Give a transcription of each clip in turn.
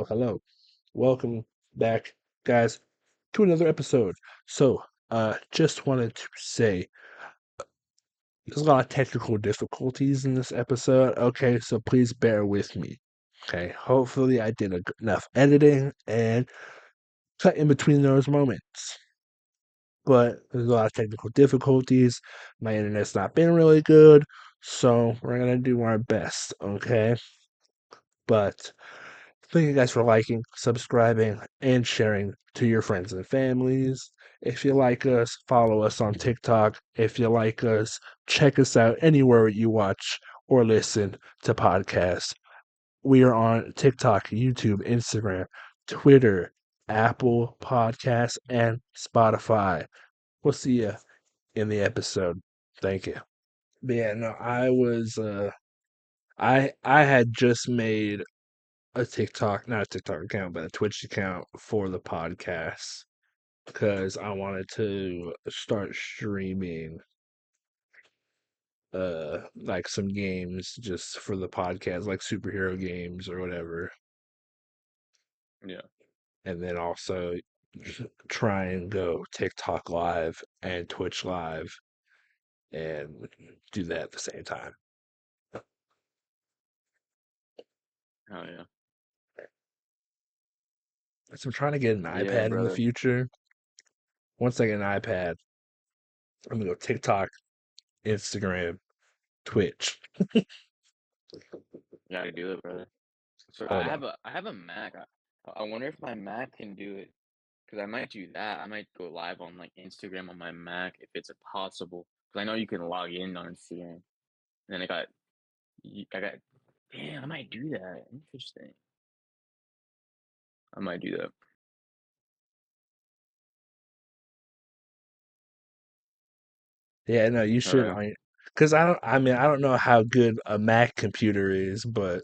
hello. Welcome back, guys, to another episode. Just wanted to say there's a lot of technical difficulties in this episode. Okay, so please bear with me. Okay, hopefully I did enough editing and cut in between those moments. But there's a lot of technical difficulties. My internet's not been really good, so we're gonna do our best. Okay, but thank you guys for liking, subscribing, and sharing to your friends and families. If you like us, follow us on TikTok. If you like us, check us out anywhere you watch or listen to podcasts. We are on TikTok, YouTube, Instagram, Twitter, Apple Podcasts, and Spotify. We'll see you in the episode. Thank you. But yeah, no, I had just made a TikTok, not a TikTok account, but a Twitch account for the podcast because I wanted to start streaming like some games just for the podcast, like superhero games or whatever. Yeah. And then also try and go TikTok live and Twitch live and do that at the same time. Oh yeah. So I'm trying to get an Yeah, iPad in the brother. future. Once I get an iPad, I'm gonna go TikTok, Instagram, Twitch. You gotta do it, brother. So I Hold on. have a I have a Mac. I wonder if my Mac can do it because I might do that. I might go live on like Instagram on my Mac if it's possible. Because I know you can log in on Instagram. And then I got. Damn, I might do that. Interesting. I might do that. Yeah, no, you Oh should yeah. on because I don't know how good a Mac computer is, but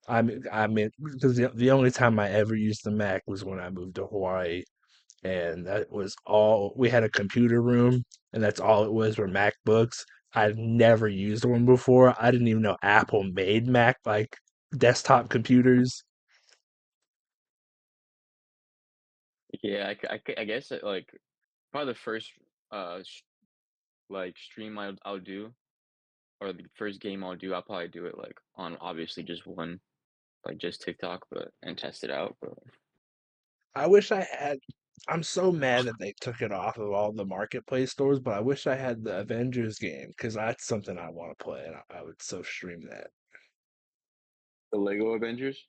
I mean because the only time I ever used the Mac was when I moved to Hawaii, and that was all we had a computer room, and that's all it was were MacBooks. I've never used one before. I didn't even know Apple made Mac like desktop computers. Yeah, I guess like probably the first like stream I'll do or the first game I'll do. I'll probably do it like on obviously just one like just TikTok, but and test it out. But I wish I had. I'm so mad that they took it off of all the marketplace stores, but I wish I had the Avengers game because that's something I want to play, and I would so stream that. the Lego Avengers.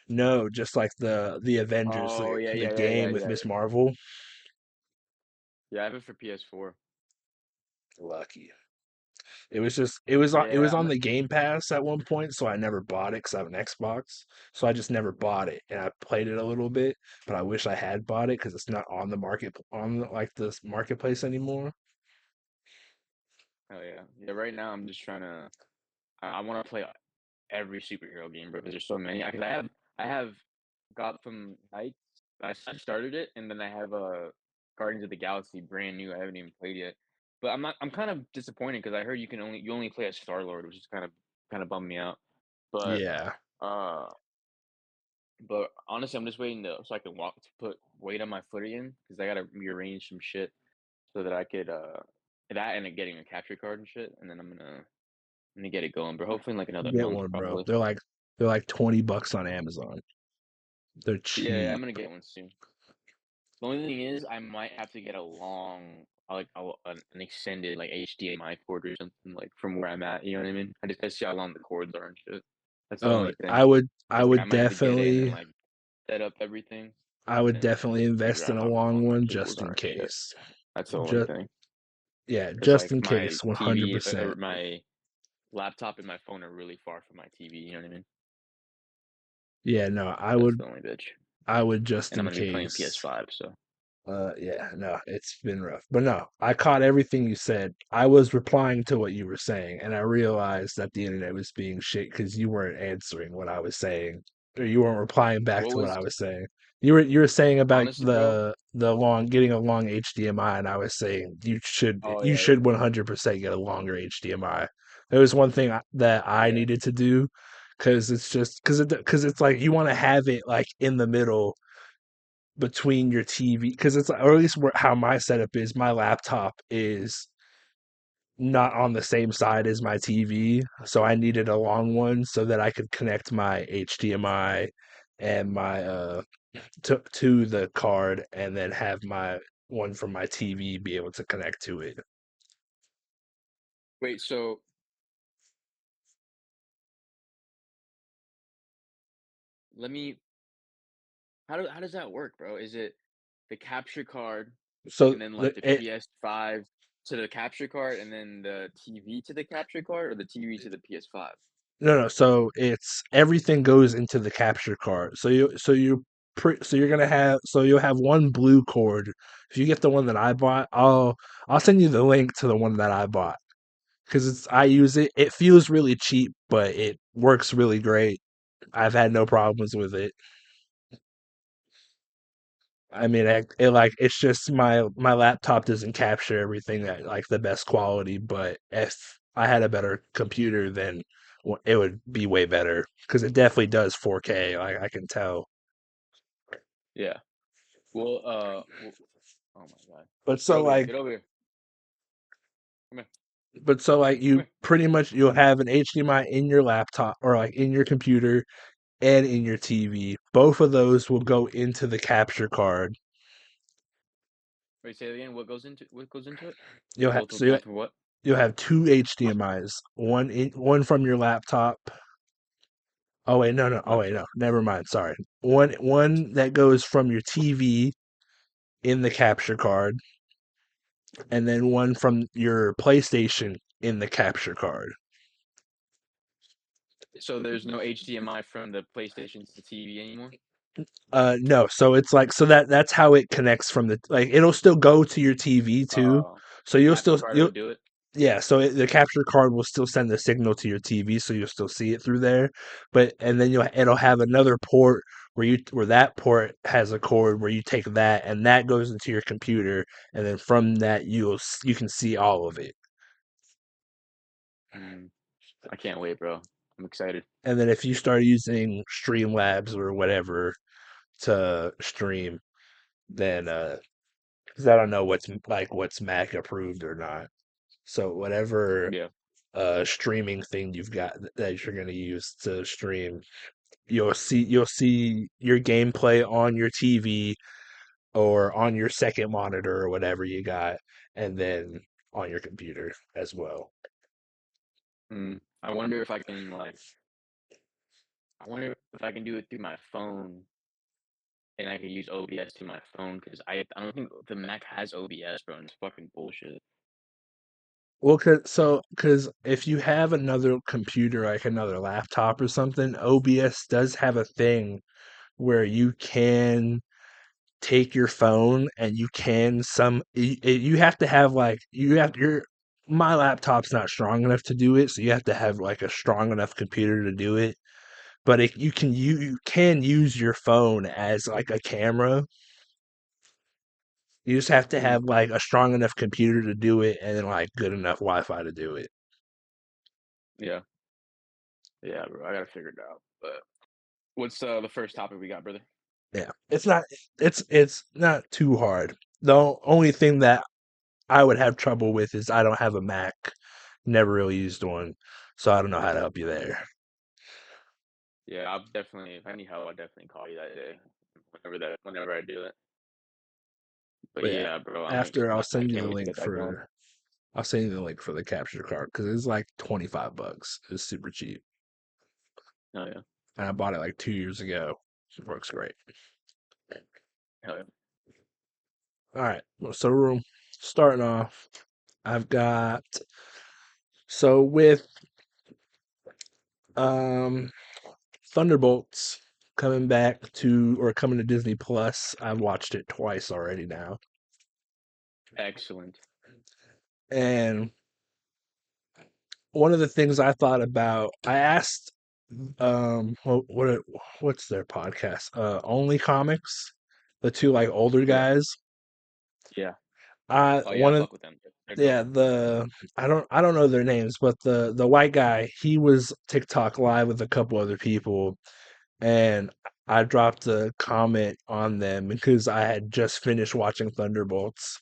No, just like the Avengers, Oh yeah, the yeah, yeah, yeah, game with yeah. Miss Marvel. Yeah, I have it for PS4. Lucky. It was Yeah, on the Game Pass at one point, so I never bought it because I have an Xbox. So I just never bought it, and I played it a little bit, but I wish I had bought it because it's not on the market like this marketplace anymore. oh yeah, yeah. Right now, I'm just trying to. I want to play every superhero game, bro. Because there's so many. I have Gotham Knights. I started it, and then I have Guardians of the Galaxy, brand new. I haven't even played yet. But I'm not. I'm kind of disappointed because I heard you only play as Star Lord, which is kind of bummed me out. But Yeah. uh, but honestly, I'm just waiting to so I can walk to put weight on my foot again because I gotta rearrange some shit so that I could that and getting a capture card and shit, and then I'm gonna get it going, but hopefully in like another Get month one, bro. probably. They're like $20 on Amazon. They're Yeah, yeah, I'm cheap. gonna get one soon. The only thing is, I might have to get an extended like HDMI cord or something like from where I'm at. You know what I mean? I just gotta see how long the cords are and shit. That's the Oh, only thing. I would I Cause like I would might have to get in and definitely like set up everything I would and definitely figure invest out in a how long long my one cables just are in and shit. case. That's the only Just thing. yeah, Cause just like in my case, TV or 100%. my laptop and my phone are really far from my TV. You know what I mean? Yeah, no, I That's would the only bitch. I would just And I'm in gonna be playing case. PS5, so. Yeah, no, it's been rough. But no, I caught everything you said. I was replying to what you were saying, and I realized that the internet was being shit because you weren't answering what I was saying, or you weren't replying back What to what was I was saying. You were saying about honestly, bro? the long getting a long HDMI, and I was saying Oh you yeah, should yeah, 100% get a longer HDMI. There was one thing that I yeah, needed to do because it's just because it's like you want to have it like in the middle between your TV because it's or at least how my setup is. My laptop is not on the same side as my TV, so I needed a long one so that I could connect my HDMI and my to the card, and then have my one from my TV be able to connect to it. Wait, so let me how does that work, bro? Is it the capture card So and then the like the it PS5 to the capture card and then the TV to the capture card or the TV to the PS5? no, no. So it's everything goes into the capture card. So you're gonna have so you'll have one blue cord. If you get the one that I bought, I'll send you the link to the one that I bought because it's I use it. It feels really cheap, but it works really great. I've had no problems with it. I mean, like it's just my laptop doesn't capture everything at like the best quality, but if I had a better computer, then it would be way better because it definitely does 4K. Like I can tell. Yeah. Well, oh my God. But Get so over here. like, Get over here. Come here. you Come here. pretty much you'll have an HDMI in your laptop or like in your computer and in your TV. Both of those will go into the capture card. Wait, say it again. What goes into it? You'll have Both so both what? you'll have two HDMIs. One from your laptop. Oh wait, no, no. Oh wait, Laptop. no. Never mind. Sorry. One that goes from your TV in the capture card, and then one from your PlayStation in the capture card. So there's no HDMI from the PlayStation to the TV anymore? No. So it's like that's how it connects from the like it'll still go to your TV too. So The you'll capture still card you'll would do it? yeah. So the capture card will still send the signal to your TV, so you'll still see it through there. But and then it'll have another port where that port has a cord where you take that and that goes into your computer, and then from that you can see all of it. Mm, I can't wait, bro. I'm excited. And then if you start using Streamlabs or whatever to stream, then 'cause I don't know what's Mac approved or not. So whatever Yeah. streaming thing you've got that you're gonna use to stream, you'll see your gameplay on your TV or on your second monitor or whatever you got, and then on your computer as well. I wonder if I wonder if I can do it through my phone and I could use OBS to my phone because I don't think the Mac has OBS, bro, and it's fucking bullshit. Well, cause if you have another computer, like another laptop or something, OBS does have a thing where you can take your phone and you can you have to have like you have your my laptop's not strong enough to do it, so you have to have like a strong enough computer to do it. But you can use your phone as like a camera. You just have to Mm, have like a strong enough computer to do it, and then like good enough Wi-Fi to do it. yeah. Yeah, bro. I gotta figure it out. But what's the first topic we got, brother? Yeah, it's not too hard. The only thing that I would have trouble with is I don't have a Mac. Never really used one, so I don't know how to help you there. Yeah, I'll definitely if I need help, I'll definitely call you that day. Whenever I do it. But But yeah, yeah, bro, after I can't wait to get that going. I'll send you the link for the capture card because it's like $25. It's super cheap, Oh yeah. and I bought it like 2 years ago. It works great. Hell yeah. All right, well, so room starting off, I've got so with um Thunderbolts coming to Disney Plus. I've watched it twice already now. Excellent. And one of the things I thought about, I asked what's their podcast? Only Comics, the two like older Yeah. guys. Yeah. Oh yeah, I One of fuck with them. Yeah, I don't know their names, but the white guy, he was TikTok live with a couple other people, and I dropped a comment on them because I had just finished watching Thunderbolts,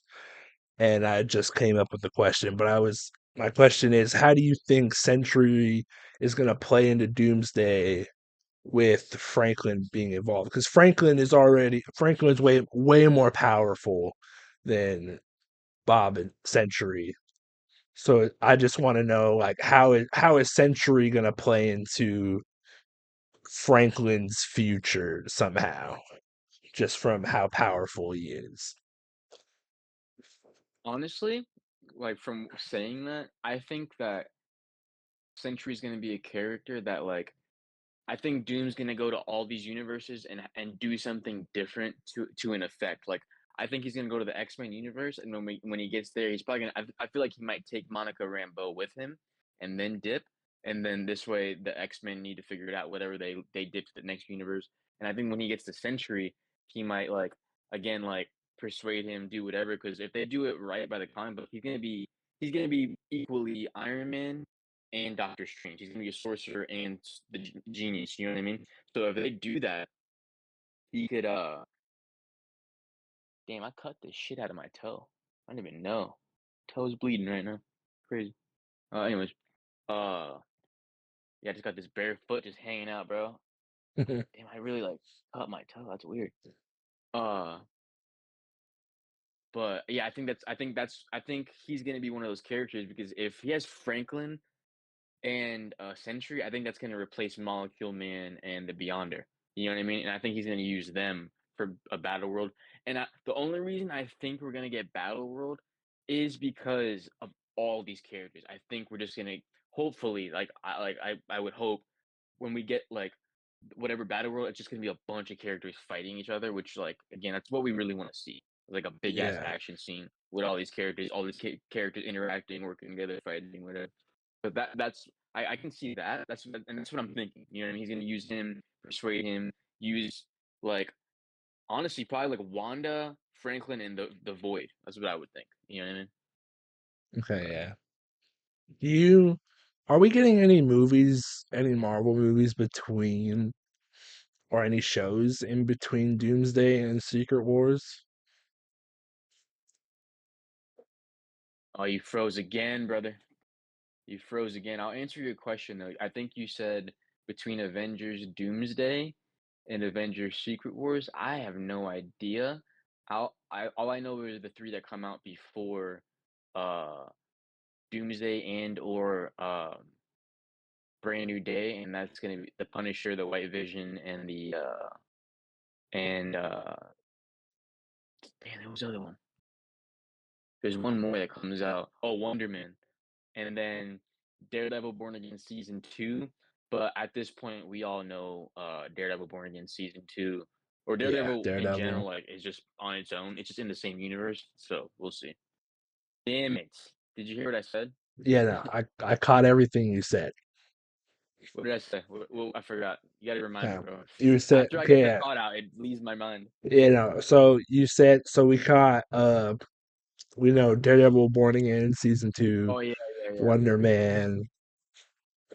and I just came up with the question. But my question is, how do you think Sentry is going to play into Doomsday with Franklin being involved? Because Franklin's way more powerful than Bob and Sentry. So I just want to know, like, how is Century gonna play into Franklin's future somehow, just from how powerful he is. Honestly, like from saying that, I think that Sentry's gonna be a character that I think Doom's gonna go to all these universes and do something different to an effect. Like I think he's gonna go to the X-Men universe, and when he gets there, he's probably gonna. I feel like he might take Monica Rambeau with him, and then dip, and then this way the X-Men need to figure it out. Whatever they dip to the next universe, and I think when he gets to Century, he might again persuade him do whatever. Because if they do it right by the comic book, he's gonna be equally Iron Man and Doctor Strange. He's gonna be a sorcerer and the genius. You know what I mean? So if they do that, he could. Damn, I cut the shit out of my toe. I didn't even know. Toe's bleeding right now. Crazy. Anyways, uh, yeah, I just got this bare foot just hanging out, bro. Damn, I really cut my toe. That's weird. Uh, but yeah, I think he's gonna be one of those characters because if he has Franklin and Sentry, I think that's going to replace Molecule Man and the Beyonder. You know what I mean? And I think he's going to use them for a Battle World. And the only reason I think we're going to get Battle World is because of all these characters. I think we're just going to hopefully I would hope when we get whatever Battle World, it's just going to be a bunch of characters fighting each other, which again, that's what we really want to see. Like a big ass Yeah. action scene with all these characters interacting, working together, fighting, whatever. But that's I can see that. That's what I'm thinking. You know what I mean? He's gonna use him, persuade him, use like honestly probably Wanda, Franklin, and the Void. That's what I would think. You know what I mean? Okay, yeah. You Are we getting any Marvel movies between or any shows in between Doomsday and Secret Wars? Oh, you froze again, brother. You froze again. I'll answer your question though. I think you said between Avengers Doomsday and Avengers Secret Wars. I have no idea. All I know is the three that come out before uh Doomsday and or Brand New Day, and that's gonna be the Punisher, the White Vision, and the and damn, there was the other one. There's one more that comes out. Oh, Wonder Man, and then Daredevil Born Again season two. But at this point, we all know Daredevil Born Again season two, or Yeah, Daredevil in general, Daredevil. is just on its own. It's just in the same universe, so we'll see. Damn it! Did you hear what I said? Yeah, no, I caught everything you said. What did I say? I forgot. You gotta remind me, Yeah. bro. You said After I get okay, the yeah. thought out, it leaves my mind. So you said so we know Daredevil Born Again season two, Oh yeah, yeah, yeah. Wonder Man.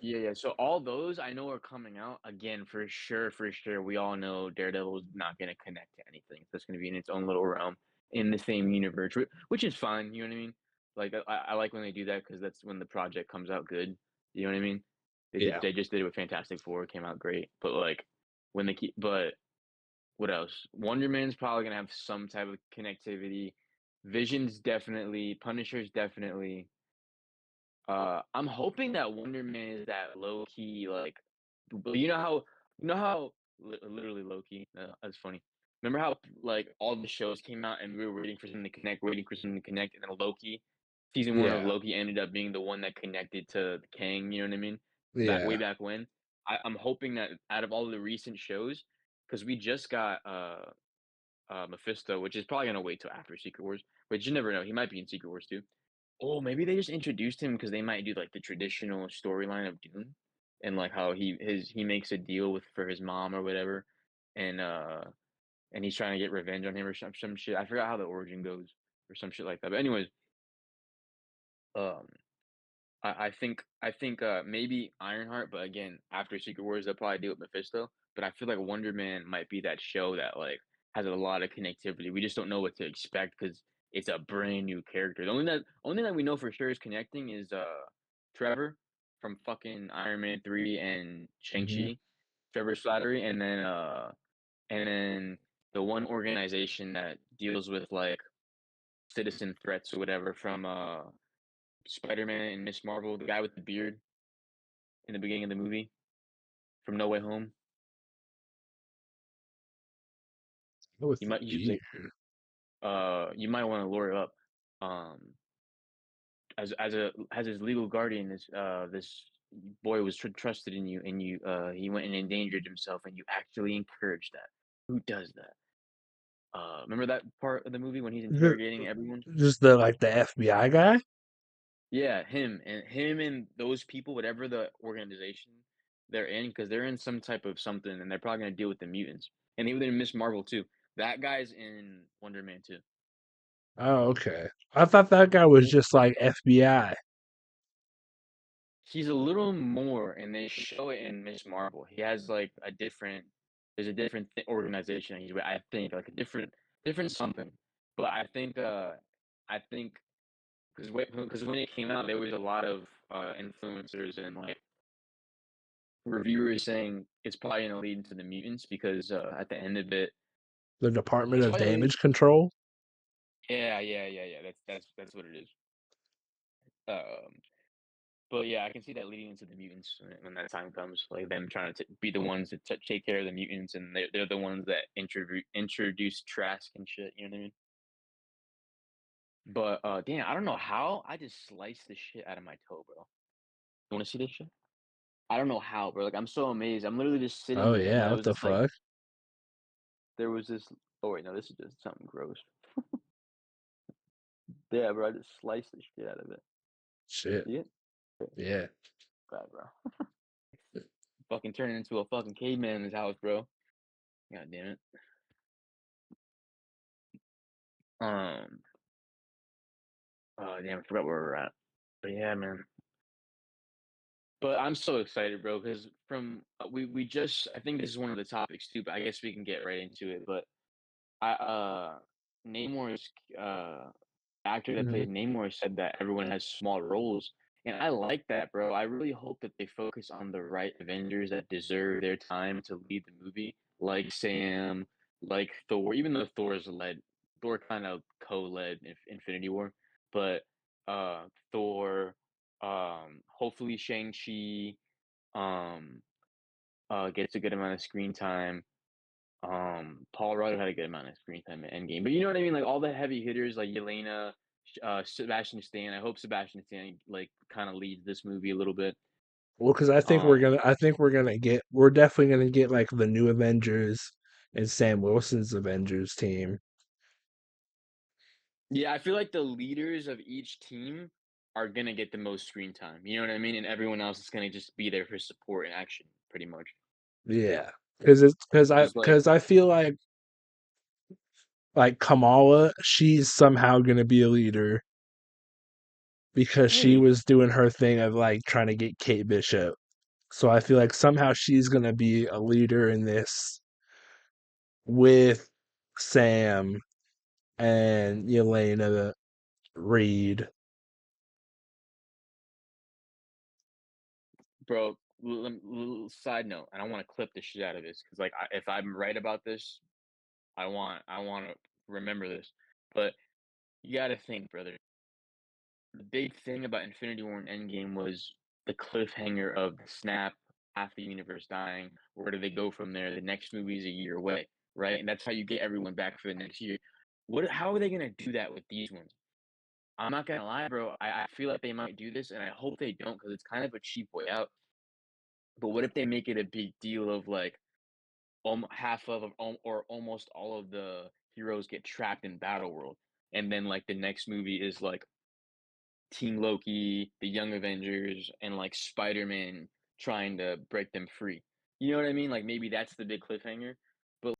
Yeah, yeah. So all those I know are coming out again for sure, for sure. We all know Daredevil's not gonna connect to anything. So it's gonna be in its own little realm in the same universe, which is fine. You know what I mean? Like I like when they do that because that's when the project comes out good. You know what I mean? Yeah. They just did it with Fantastic Four, it came out great. But when they keep, but what else? Wonder Man's probably gonna have some type of connectivity. Vision's definitely, Punisher's definitely. I'm hoping that Wonder Man is that low key, you know how literally low key. That's funny. Remember how all the shows came out and we were waiting for something to connect, waiting for something to connect, and then Loki, season one of Yeah. Loki ended up being the one that connected to Kang. You know what I mean? Way Yeah. back when. I'm hoping that out of all the recent shows, because we just got Mephisto, which is probably gonna wait till after Secret Wars, but you never know. He might be in Secret Wars too. Oh, maybe they just introduced him because they might do the traditional storyline of Dune, and how he makes a deal with for his mom or whatever, and he's trying to get revenge on him or some shit. I forgot how the origin goes or some shit like that. But anyways, Um, I think maybe Ironheart, but again, after Secret Wars, they'll probably do it with Mephisto. But I feel like Wonder Man might be that show that like has a lot of connectivity. We just don't know what to expect because it's a brand new character. The only thing that we know for sure is connecting is Trevor from fucking Iron Man 3 and Hmm. Shang-Chi, Trevor Slattery, and then the one organization that deals with like citizen threats or whatever from Spider-Man and Miss Marvel, the guy with the beard in the beginning of the movie from No Way Home. With You the might you should beard. like you might want to lure it up. Um, as his legal guardian, this boy was trusted in you, and he went and endangered himself, and you actually encouraged that. Who does that? Remember that part of the movie when he's Ju- interrogating everyone? Just the like the FBI guy. Yeah, him and those people, whatever the organization they're in, because they're in some type of something, and they're probably gonna deal with the mutants. And even in Miss Marvel too. That guy's in Wonder Man too. Oh, okay. I thought that guy was He, just like FBI. he's a little more, and they show it in Miss Marvel. He has like there's a different organization. He's with, I think, like a different something. But I think because when it came out, there was a lot of influencers and like reviewers saying it's probably going to lead into the mutants because at the end of it, The Department it's of probably lead. Damage Control. Yeah. That's what it is. Um, but yeah, I can see that leading into the mutants when that time comes, like them trying to be the ones that take care of the mutants, and they're the ones that introduce Trask and shit. You know what I mean? But damn, I don't know how I just sliced the shit out of my toe, bro. You want to see this shit? I don't know how, bro. Like I'm so amazed. I'm literally just sitting Oh there, and yeah, there what was the this like fuck? there was this. Oh wait, no, this is just something gross. Yeah, bro, I just sliced the shit out of it. Shit. See it? Yeah. Bad, bro. Fucking turning into a fucking caveman in this house, bro. God damn it. Um. Oh damn, I forgot where we're at. But yeah, man. But I'm so excited, bro, because from we just I think this is one of the topics too, but I guess we can get right into it. But I Namor's actor that Hmm. played Namor said that everyone has small roles, and I like that, bro. I really hope that they focus on the right Avengers that deserve their time to lead the movie, like Sam, like Thor. Even though Thor kind of co-led Infinity War, but Thor, hopefully Shang-Chi, um, gets a good amount of screen time. Paul Rudd had a good amount of screen time in Endgame, but you know what I mean. Like all the heavy hitters, like Yelena, Sebastian Stan. I hope Sebastian Stan like kind of leads this movie a little bit. Well, because Um, we're definitely gonna get like the new Avengers and Sam Wilson's Avengers team. yeah, I feel like the leaders of each team are gonna get the most screen time. You know what I mean, and everyone else is gonna just be there for support and action, pretty much. Yeah, because it's Because like, because I feel like Kamala, she's somehow gonna be a leader because she hey, was doing her thing of like trying to get Kate Bishop. So I feel like somehow she's gonna be a leader in this with Sam and Yelena Reed. bro, little side note, and I want to clip the shit out of this because like, if I'm right about this, I want to remember this. But you got to think, brother. The big thing about Infinity War and Endgame was the cliffhanger of the snap, half the universe dying. Where do they go from there? The next movie is a year away, right? And that's how you get everyone back for the next year. What? How are they gonna do that with these ones? I'm not gonna lie, bro. I feel like they might do this, and I hope they don't because it's kind of a cheap way out. But what if they make it a big deal of like half of or almost all of the heroes get trapped in Battle World, and then like the next movie is like Team Loki, the Young Avengers, and like Spider-Man trying to break them free. You know what I mean? Like maybe that's the big cliffhanger. But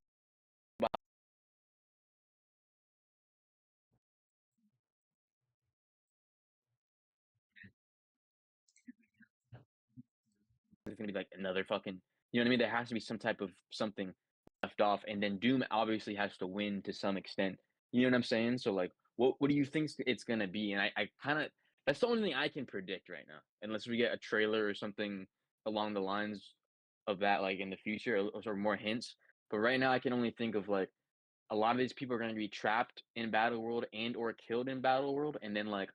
there's gonna be like another fucking, you know what I mean? There has to be some type of something left off, and then Doom obviously has to win to some extent. You know what I'm saying? So like, what do you think it's gonna be? And I kind of that's the only thing I can predict right now, unless we get a trailer or something along the lines of that, like in the future, or more hints. But right now, I can only think of like a lot of these people are going to be trapped in Battle World and or killed in Battle World, and then like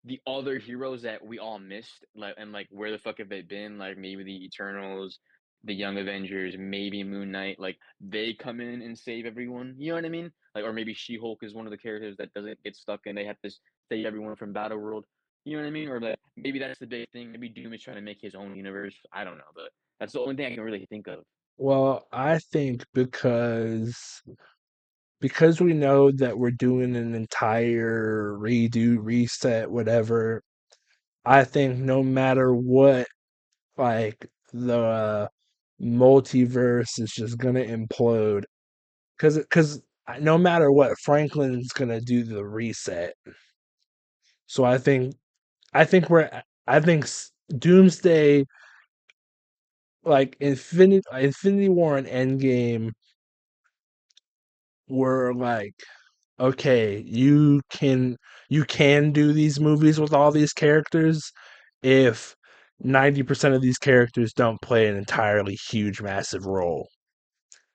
the other heroes that we all missed, like and like where the fuck have they been? Like maybe the Eternals, the Young Avengers, maybe Moon Knight, like they come in and save everyone. You know what I mean? Like, or maybe She Hulk is one of the characters that doesn't get stuck and they have to save everyone from Battle World. You know what I mean? Or like maybe that's the big thing. Maybe Doom is trying to make his own universe. I don't know, but that's the only thing I can really think of. Well, I think because we know that we're doing an entire redo, reset, whatever, I think no matter what, like the multiverse is just gonna implode. Because no matter what, Franklin's gonna do the reset. So I think Doomsday, like Infinity War and Endgame, were like, okay, you can do these movies with all these characters if 90% of these characters don't play an entirely huge massive role.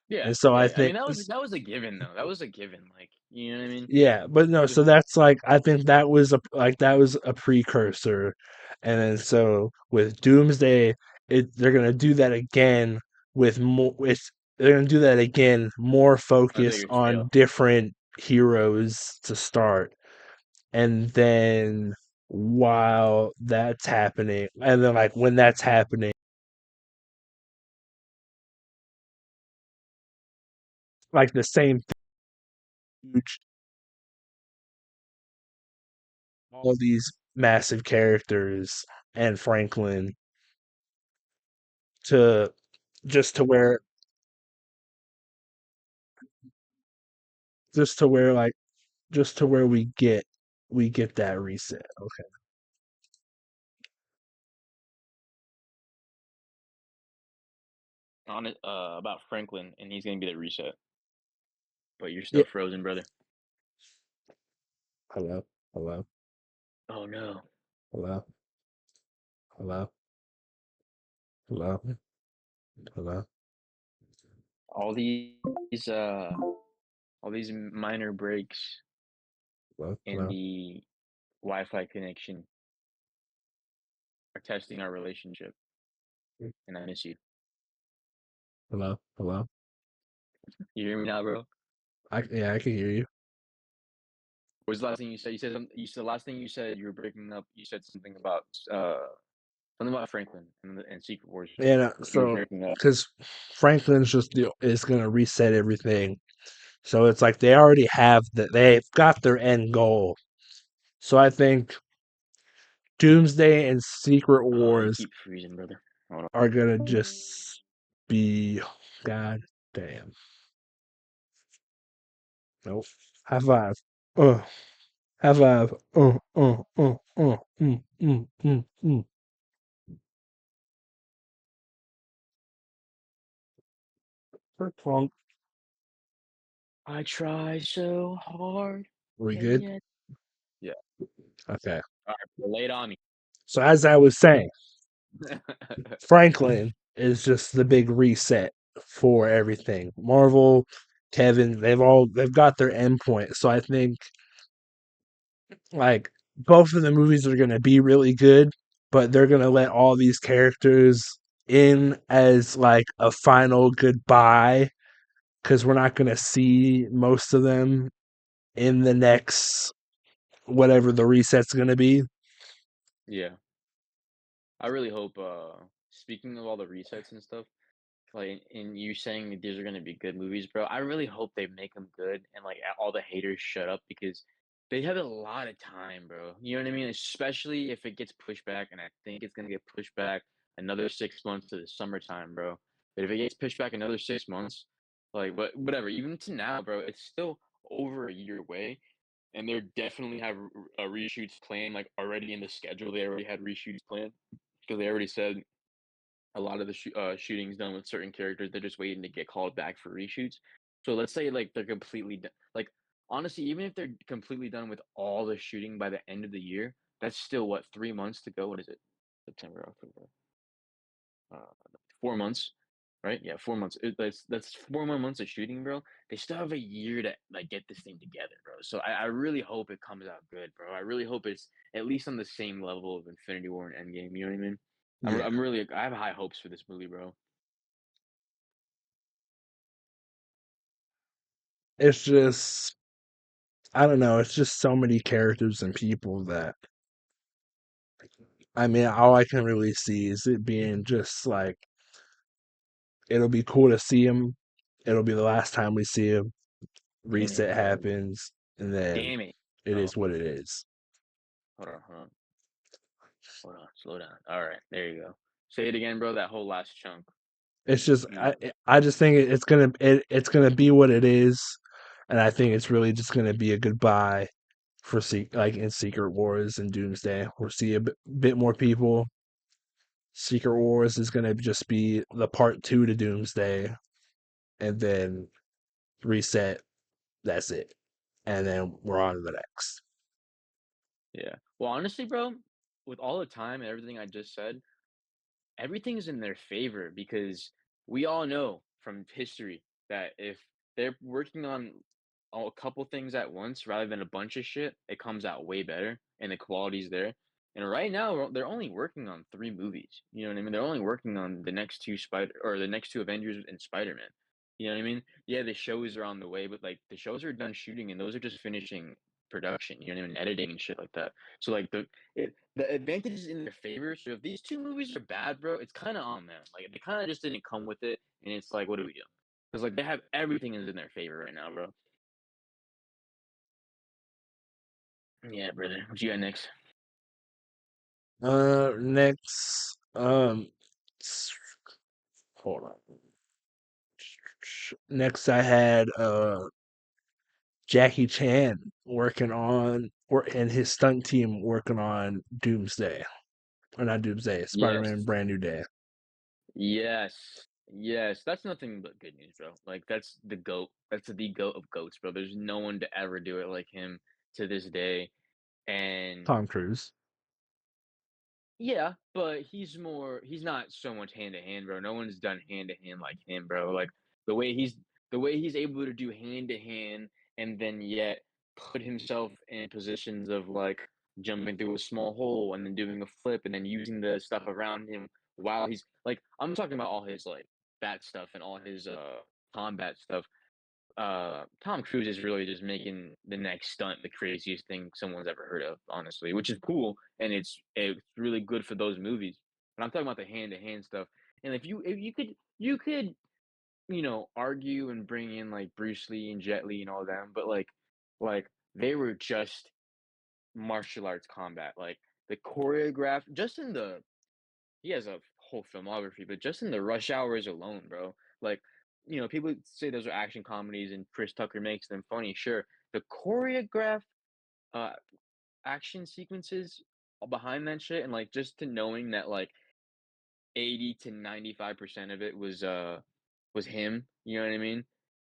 Yeah, And so I yeah. I think mean, that was a given though. That was a given. Like, you know what I mean? yeah, but no, Just so that's like I think that was a precursor. And then so with Doomsday, they're gonna do that again with more they're gonna do that again, more on a focus bigger on scale. different heroes to start. And then while that's happening, and then like when that's happening, like the same huge all these massive characters and Franklin to just to where just to where like just to where we get that reset. Okay. On it, about Franklin, and he's gonna be the reset. But you're Yeah. still frozen, brother. Hello. Hello. Oh no! Hello. Hello. Hello. Hello. All these, all these minor breaks Hello. in Hello. the Wi-Fi connection are testing our relationship, and I miss you. Hello. Hello. You hear me now, bro? I can hear you. What was the last thing you said? You said the last thing you said you were breaking up. You said something about Franklin and Secret Wars. And You were so breaking up. because Franklin's is gonna reset everything. So it's like they already have that they've got their end goal. So I think Doomsday and Secret You Wars keep freezing, brother. Hold on. are gonna just be god damn. Nope. High five. High five. Mm. Clunk. I try so hard, We and good? yet. Yeah. Okay. All right. Lay it on me. So as I was saying, Franklin is just the big reset for everything. Marvel, Kevin, they've got their endpoint. So I think like both of the movies are gonna be really good, but they're gonna let all these characters in as like a final goodbye because we're not gonna see most of them in the next whatever the reset's gonna be. Yeah. I really hope, speaking of all the resets and stuff, like, and you saying that these are gonna be good movies, bro, I really hope they make them good and, like, all the haters shut up because they have a lot of time, bro. You know what I mean? Especially if it gets pushed back, and I think it's gonna get pushed back another 6 months to the summertime, bro. But if it gets pushed back another 6 months, like, but whatever, even to now, bro, it's still over a year away, and they're definitely have reshoots planned, like, already in the schedule. They already had reshoots planned because they already said a lot of the shootings done with certain characters, they're just waiting to get called back for reshoots. So let's say like they're completely like honestly, even if they're completely done with all the shooting by the end of the year, that's still what 3 months to go. What is it? September, October, uh, 4 months, right? Yeah, 4 months. That's 4 more months of shooting, bro. They still have a year to like get this thing together, bro. So I really hope it comes out good, bro. I really hope it's at least on the same level of Infinity War and Endgame. You know what I mean? Yeah. I'm really I have high hopes for this movie, bro. It's just I don't know, it's just so many characters and people that I mean, all I can really see is it being just like it'll be cool to see him. It'll be the last time we see him. Damn it, Reset bro. happens, and then Damn it, it bro. is what it is. Hold on, slow down. All right, there you go. Say it again, bro. That whole last chunk. It's just You, I just think it's gonna be what it is, and I think it's really just gonna be a goodbye for like in Secret Wars and Doomsday. We'll see a bit more people. Secret Wars is gonna just be the part two to Doomsday, and then reset. That's it, and then we're on to the next. yeah. Well, honestly, bro, with all the time and everything I just said, everything's in their favor because we all know from history that if they're working on a couple things at once rather than a bunch of shit, it comes out way better and the quality's there. And right now, they're only working on 3 movies. You know what I mean? They're only working on the next two the next two Avengers and Spider Man. You know what I mean? Yeah, the shows are on the way, but like the shows are done shooting and those are just finishing production. You know what I mean? Editing and shit like that. So like the advantage is in their favor. So if these 2 movies are bad, bro, it's kind of on them. Like they kind of just didn't come with it, and it's like, what do we do? Because like they have everything is in their favor right now, bro. Yeah, brother. What you got next? Next, hold on. Next, I had Jackie Chan working on, or and his stunt team working on Doomsday, or not Doomsday, Yes, Spider-Man: Brand New Day. yes. That's nothing but good news, bro. Like that's the goat. That's the goat of goats, bro. There's no one to ever do it like him to this day. And Tom Cruise. yeah, but he's not so much hand to hand, bro. No one's done hand to hand like him, bro. Like the way he's the way he's able to do hand to hand and then yet put himself in positions of like jumping through a small hole and then doing a flip and then using the stuff around him while he's like I'm talking about all his like bat stuff and all his combat stuff. Tom Cruise is really just making the next stunt the craziest thing someone's ever heard of, honestly, which is cool and it's really good for those movies. But I'm talking about the hand to hand stuff. And if you could argue and bring in like Bruce Lee and Jet Li and all them, but like they were just martial arts combat. Like the choreograph just in the he has a whole filmography, but just in the rush hours alone, bro. Like, people say those are action comedies and Chris Tucker makes them funny. Sure. The choreographed uh action sequences behind that shit and like just to knowing that like 80 to 95% of it was him, you know what I mean?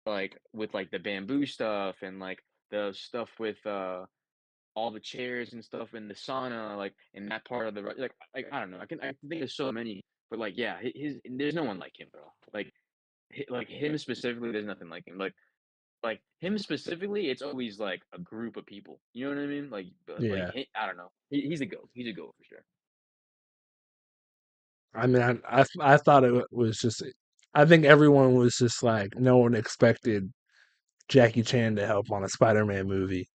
Like with like the bamboo stuff and like the stuff with all the chairs and stuff in the sauna, like in that part of the like I don't know. I can think of so many, but like yeah, his there's no one like him, bro. Like him specifically, there's nothing like him. Like him specifically, it's always like a group of people. You know what I mean? Yeah, I don't know. He's a goat. He's a goat for sure. I mean, I thought it was just. I think everyone was just like no one expected Jackie Chan to help on a Spider-Man movie.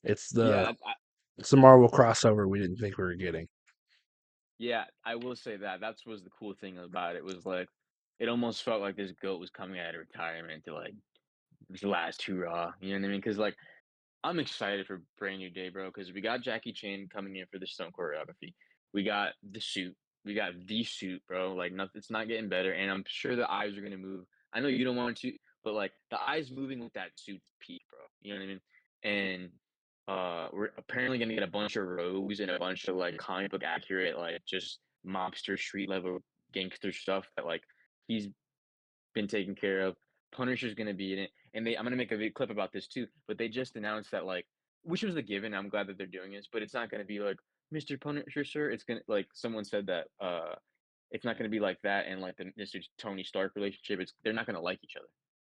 It's the Yeah, it's the Marvel crossover we didn't think we were getting. yeah. I will say that that's was the cool thing about it was like it almost felt like this goat was coming out of retirement to like this last hurrah. You know what I mean? Because like I'm excited for Brand New Day, bro, because we got Jackie Chan coming in for the stunt choreography. We got the suit. We got the suit, bro. Like, nothing, it's not getting better, and I'm sure the eyes are gonna move. I know you don't want to, but like the eyes moving with that suit's peak, bro. You know what I mean? And we're apparently gonna get a bunch of rogues and a bunch of like comic book accurate, like just mobster street level gangster stuff that like he's been taken care of. Punisher's gonna be in it, and I'm gonna make a clip about this too. But they just announced that like, which was a given. I'm glad that they're doing this, but it's not gonna be like Mr. Punisher, sir. It's gonna like someone said that it's not gonna be like that and like the Mr. Tony Stark relationship. It's they're not gonna like each other.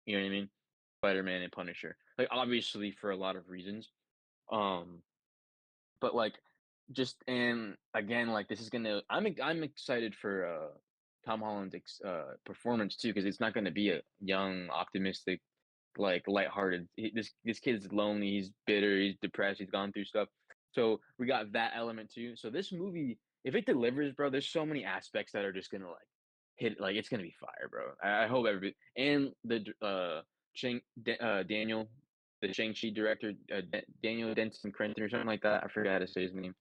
You know what I mean? Spider-Man and Punisher, like obviously for a lot of reasons. Um, but like just and again, like this is gonna I'm excited for Tom Holland's performance too, because it's not gonna be a young, optimistic, like lighthearted. This kid's lonely, he's bitter, he's depressed, he's gone through stuff. So we got that element too. So this movie, if it delivers, bro, there's so many aspects that are just gonna like hit like it's gonna be fire, bro. I hope everybody and Daniel, the Shang-Chi director, Daniel Denson Crenton or something like that. I forgot how to say his name,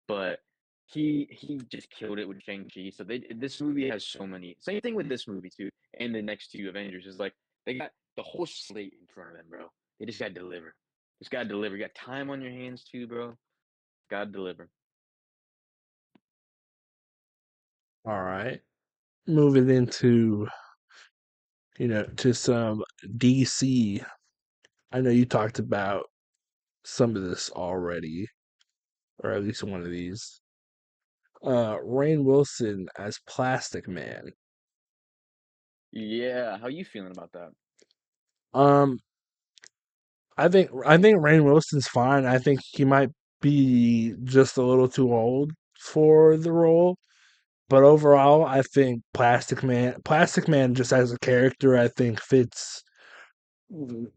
but he just killed it with Shang-Chi. So this movie has so many. Same thing with this movie too, and the next two Avengers is like they got the whole slate in front of them, bro. They just got to deliver. Just got to deliver. You got time on your hands too, bro. Got to deliver. All right. Moving into, to some DC. I know you talked about some of this already, or at least one of these. Rainn Wilson as Plastic Man. Yeah, how you feeling about that? Um, I think Rainn Wilson's fine. I think he might be just a little too old for the role. But overall, I think Plastic Man just as a character, I think fits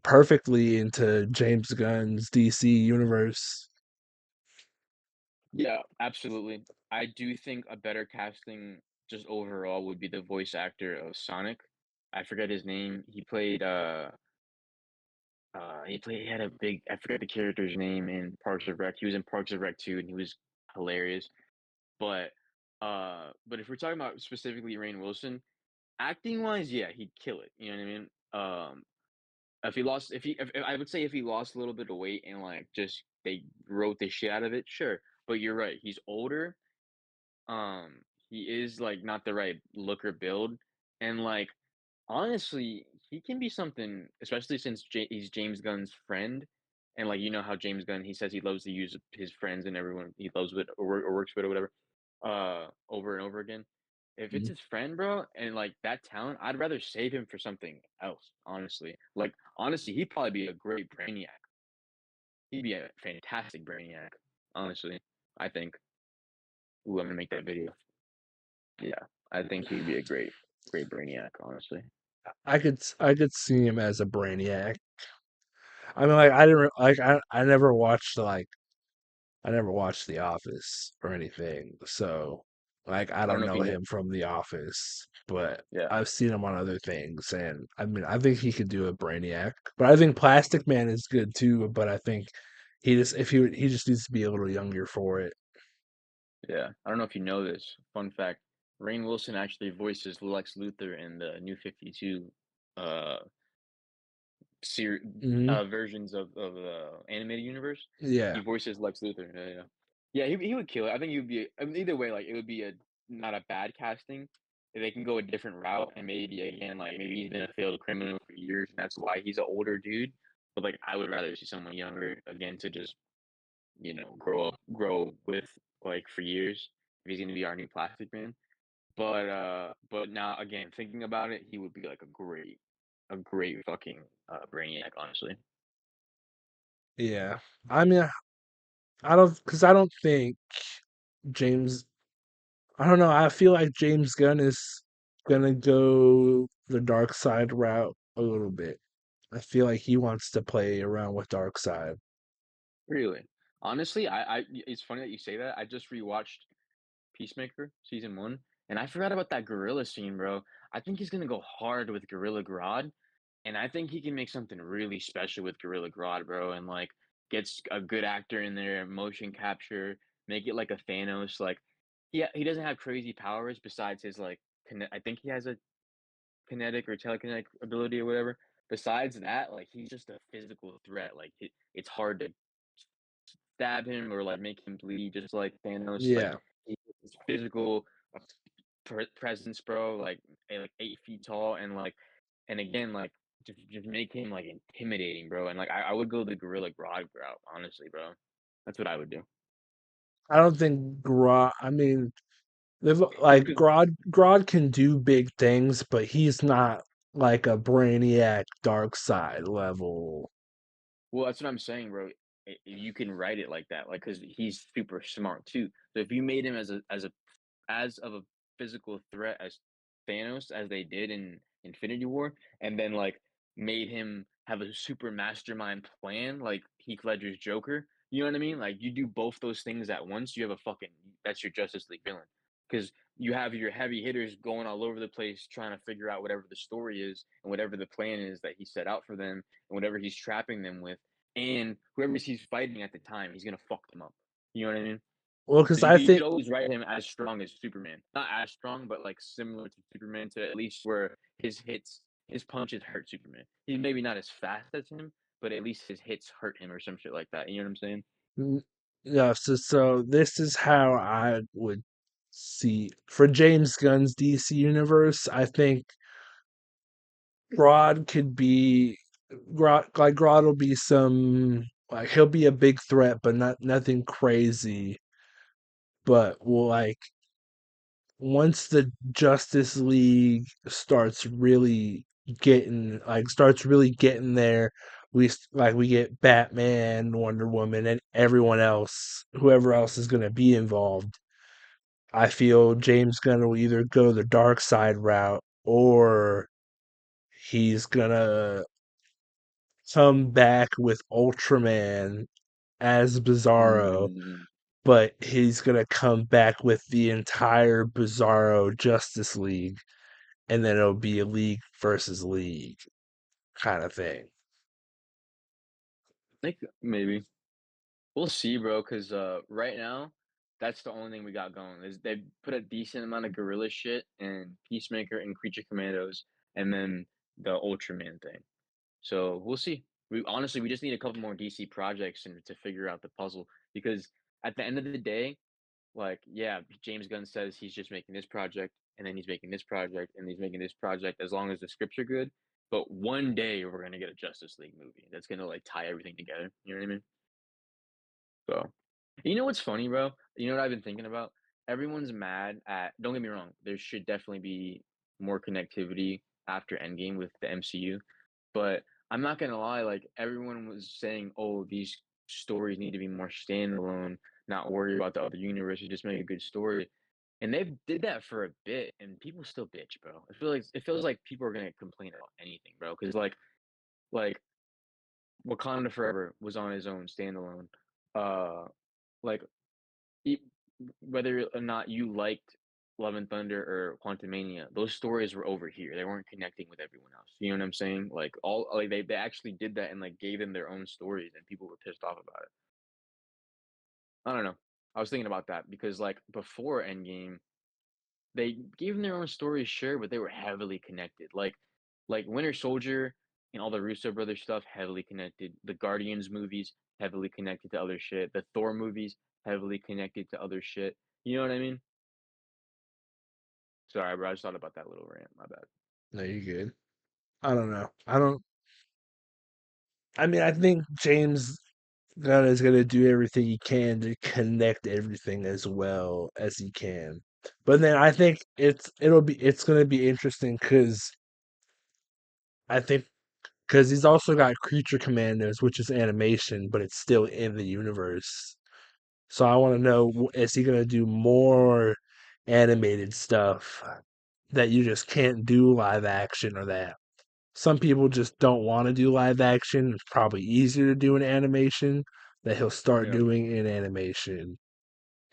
perfectly into James Gunn's DC universe. Yeah, absolutely. I do think a better casting just overall would be the voice actor of Sonic. I forget his name. He had a big I forget the character's name in Parks and Rec. He was in Parks and Rec too, and he was hilarious. But but if we're talking about specifically Rainn Wilson, acting wise, yeah, he'd kill it. You know what I mean? If I would say if he lost a little bit of weight and like just they wrote the shit out of it, sure. But you're right, he's older. Um, he is like not the right look or build, and like honestly, he can be something, especially since he's James Gunn's friend, and like you know how James Gunn he says he loves to use his friends and everyone he loves with or works with or whatever, over and over again. If it's Mhm. his friend, bro, and like that talent, I'd rather save him for something else. Honestly, like honestly, he'd probably be a great Brainiac. He'd be a fantastic Brainiac. Honestly, I think. Ooh, I'm gonna make that video. Yeah, I think he'd be a great Brainiac. Honestly. I could see him as a Brainiac. I mean, like I didn't like I never watched The Office or anything, so like I I don't don't know if know you know. him from The Office, but Yeah. I've seen him on other things, and I mean I think he could do a Brainiac. But I think Plastic Man is good too. But I think he just needs to be a little younger for it. Yeah, I don't know if you know this. Fun fact: Rainn Wilson actually voices Lex Luthor in the New 52 uh ser Hmm. versions of the animated universe. He Yeah, voices Lex Luthor. Yeah, yeah. Yeah, he would kill it. I think he would be. I mean, either way, like it would be a not a bad casting. They can go a different route, and maybe again, like maybe he's been a failed criminal for years, and that's why he's an older dude. But like, I would rather see someone younger again to just grow with like for years if he's gonna be our new Plastic Man. But now again, thinking about it, he would be like a great fucking Brainiac, honestly. yeah. I mean, I don't think James. I don't know. I feel like James Gunn is gonna go the dark side route a little bit. I feel like he wants to play around with dark side. Really, honestly, it's funny that you say that. I just rewatched Peacemaker season one, and I forgot about that gorilla scene, bro. I think he's gonna go hard with Gorilla Grodd, and I think he can make something really special with Gorilla Grodd, bro. And like gets a good actor in there, motion capture, make it like a Thanos. Like, yeah, he doesn't have crazy powers besides his like. I think he has a kinetic or telekinetic ability or whatever. Besides that, like he's just a physical threat. Like it's hard to stab him or like make him bleed, just like Thanos. Like Yeah. he's physical, presence, bro. Like 8 feet tall, and and again, just make him like intimidating, bro. And like I would go the Gorilla Grodd route, honestly, bro. That's what I would do. I don't think Grodd. I mean, there's Cause, like cause Grodd can do big things, but he's not like a Brainiac Dark Side level. well, that's what I'm saying, bro. You can write it like that, like because he's super smart too. So if you made him as of a physical threat as Thanos, as they did in Infinity War, and then like made him have a super mastermind plan, like Heath Ledger's Joker. You know what I mean? Like you do both those things at once, you have a fucking that's your Justice League villain. Because you have your heavy hitters going all over the place trying to figure out whatever the story is and whatever the plan is that he set out for them and whatever he's trapping them with. And whoever he's fighting at the time, he's gonna fuck them up. You know what I mean? Well, So because you I could think always write him as strong as Superman. Not as strong, but like similar to Superman to at least where his punches hurt Superman. He's maybe not as fast as him, but at least his hits hurt him or some shit like that. You know what I'm saying? mm, yeah. So this is how I would see for James Gunn's DC universe. I think Grodd could be Grodd will be some like he'll be a big threat, but nothing crazy. But will like once the Justice League starts really getting there, we get Batman, Wonder Woman, and everyone else, whoever else is gonna be involved. I feel James Gunn will either go the dark side route or he's gonna come back with Ultraman as Bizarro, Mm, but he's gonna come back with the entire Bizarro Justice League, and then it'll be a league versus league kind of thing. I think maybe we'll see, bro. Because right now, that's the only thing we got going. Is they put a decent amount of gorilla shit and Peacemaker and Creature Commandos, and then the Ultraman thing. So we'll see. We honestly, we just need a couple more DC projects and to figure out the puzzle because at the end of the day, like, yeah, James Gunn says he's just making this project and then he's making this project and he's making this project as long as the scripts are good. But one day we're gonna get a Justice League movie that's gonna like tie everything together. You know what I mean? So, you know what's funny, bro? You know what I've been thinking about? Everyone's mad at. Don't get me wrong. There should definitely be more connectivity after Endgame with the MCU, but I'm not gonna lie. Like everyone was saying, "Oh, these stories need to be more standalone, not worry about the other universes, just make a good story." And they've did that for a bit, and people still bitch, bro. It feels like people are gonna complain about anything, bro. Because like Wakanda Forever was on his own standalone. Uh, like e whether or not you liked Love and Thunder or Quantumania, those stories were over here. They weren't connecting with everyone else. You know what I'm saying? Like all like they actually did that and like gave them their own stories and people were pissed off about it. I don't know. I was thinking about that because like before Endgame, they gave them their own stories, sure, but they were heavily connected. Like Winter Soldier and all the Russo brothers stuff, heavily connected. The Guardians movies, heavily connected to other shit. The Thor movies, heavily connected to other shit. You know what I mean? Sorry, bro. I just thought about that little rant. My bad. No, you're good. I don't know. I don't. I mean, I think James Gunn is gonna do everything he can to connect everything as well as he can. But then I think it's gonna be interesting because I think because he's also got Creature Commandos, which is animation, but it's still in the universe. So I want to know is he gonna do more animated stuff that you just can't do live action or that some people just don't want to do live action. It's probably easier to do an animation that he'll start Yeah. doing in animation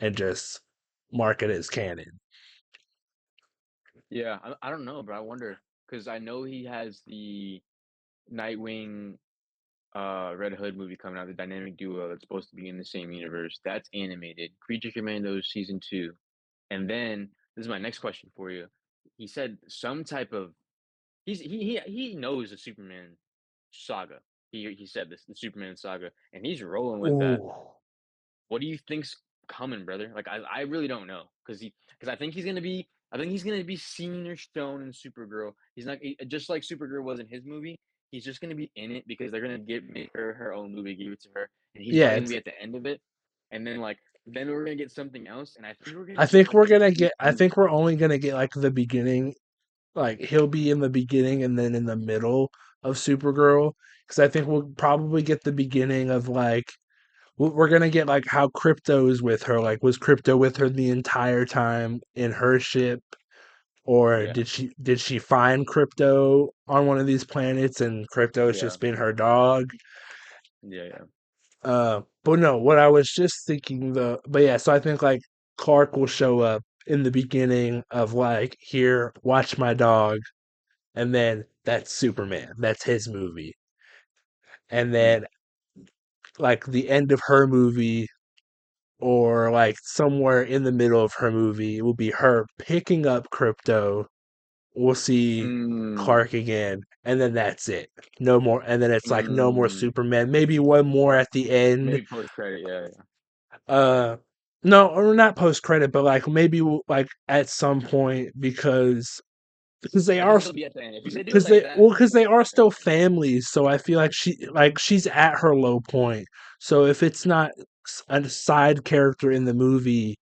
and just mark it as canon. Yeah. I don't know, bro. I wonder because I know he has the Nightwing Red Hood movie coming out, the dynamic duo that's supposed to be in the same universe. That's animated. Creature Commandos season 2. And then this is my next question for you. He said some type of he knows the Superman saga. He said this the Superman saga, and he's rolling with that. Ooh. What do you think's coming, brother. Like I really don't know because I think he's gonna be seen or shown in Supergirl. He's not just like Supergirl was in his movie. He's just gonna be in it because they're gonna make her own movie, give it to her, and he's Yeah, probably gonna be at the end of it. And then then we're gonna get something else, and I think we're I gonna get think like we're a gonna two get. I think we're only gonna get like the beginning. Like he'll be in the beginning and then in the middle of Supergirl, because I think we'll probably get the beginning of like we're gonna get like how Crypto is with her. Like, was Crypto with her the entire time in her ship, or yeah did she find Crypto on one of these planets and Crypto has yeah just been her dog? yeah. But no, what I was just thinking but yeah, so I think like Clark will show up in the beginning of like, here, watch my dog, and then that's Superman. That's his movie. And Mm. then like the end of her movie, or like somewhere in the middle of her movie, will be her picking up Crypto. We'll see Mm. Clark again, and then that's it. No more, and then it's like no more Mm. Superman. Maybe one more at the end. Maybe post credit. Yeah, yeah. Uh, no, or not post credit, but like maybe like at some point, because they I are think it'll be at the end. If they do it because like that, I think they it'll be are at the still end. families. So I feel like she's at her low point. So if it's not a side character in the movie,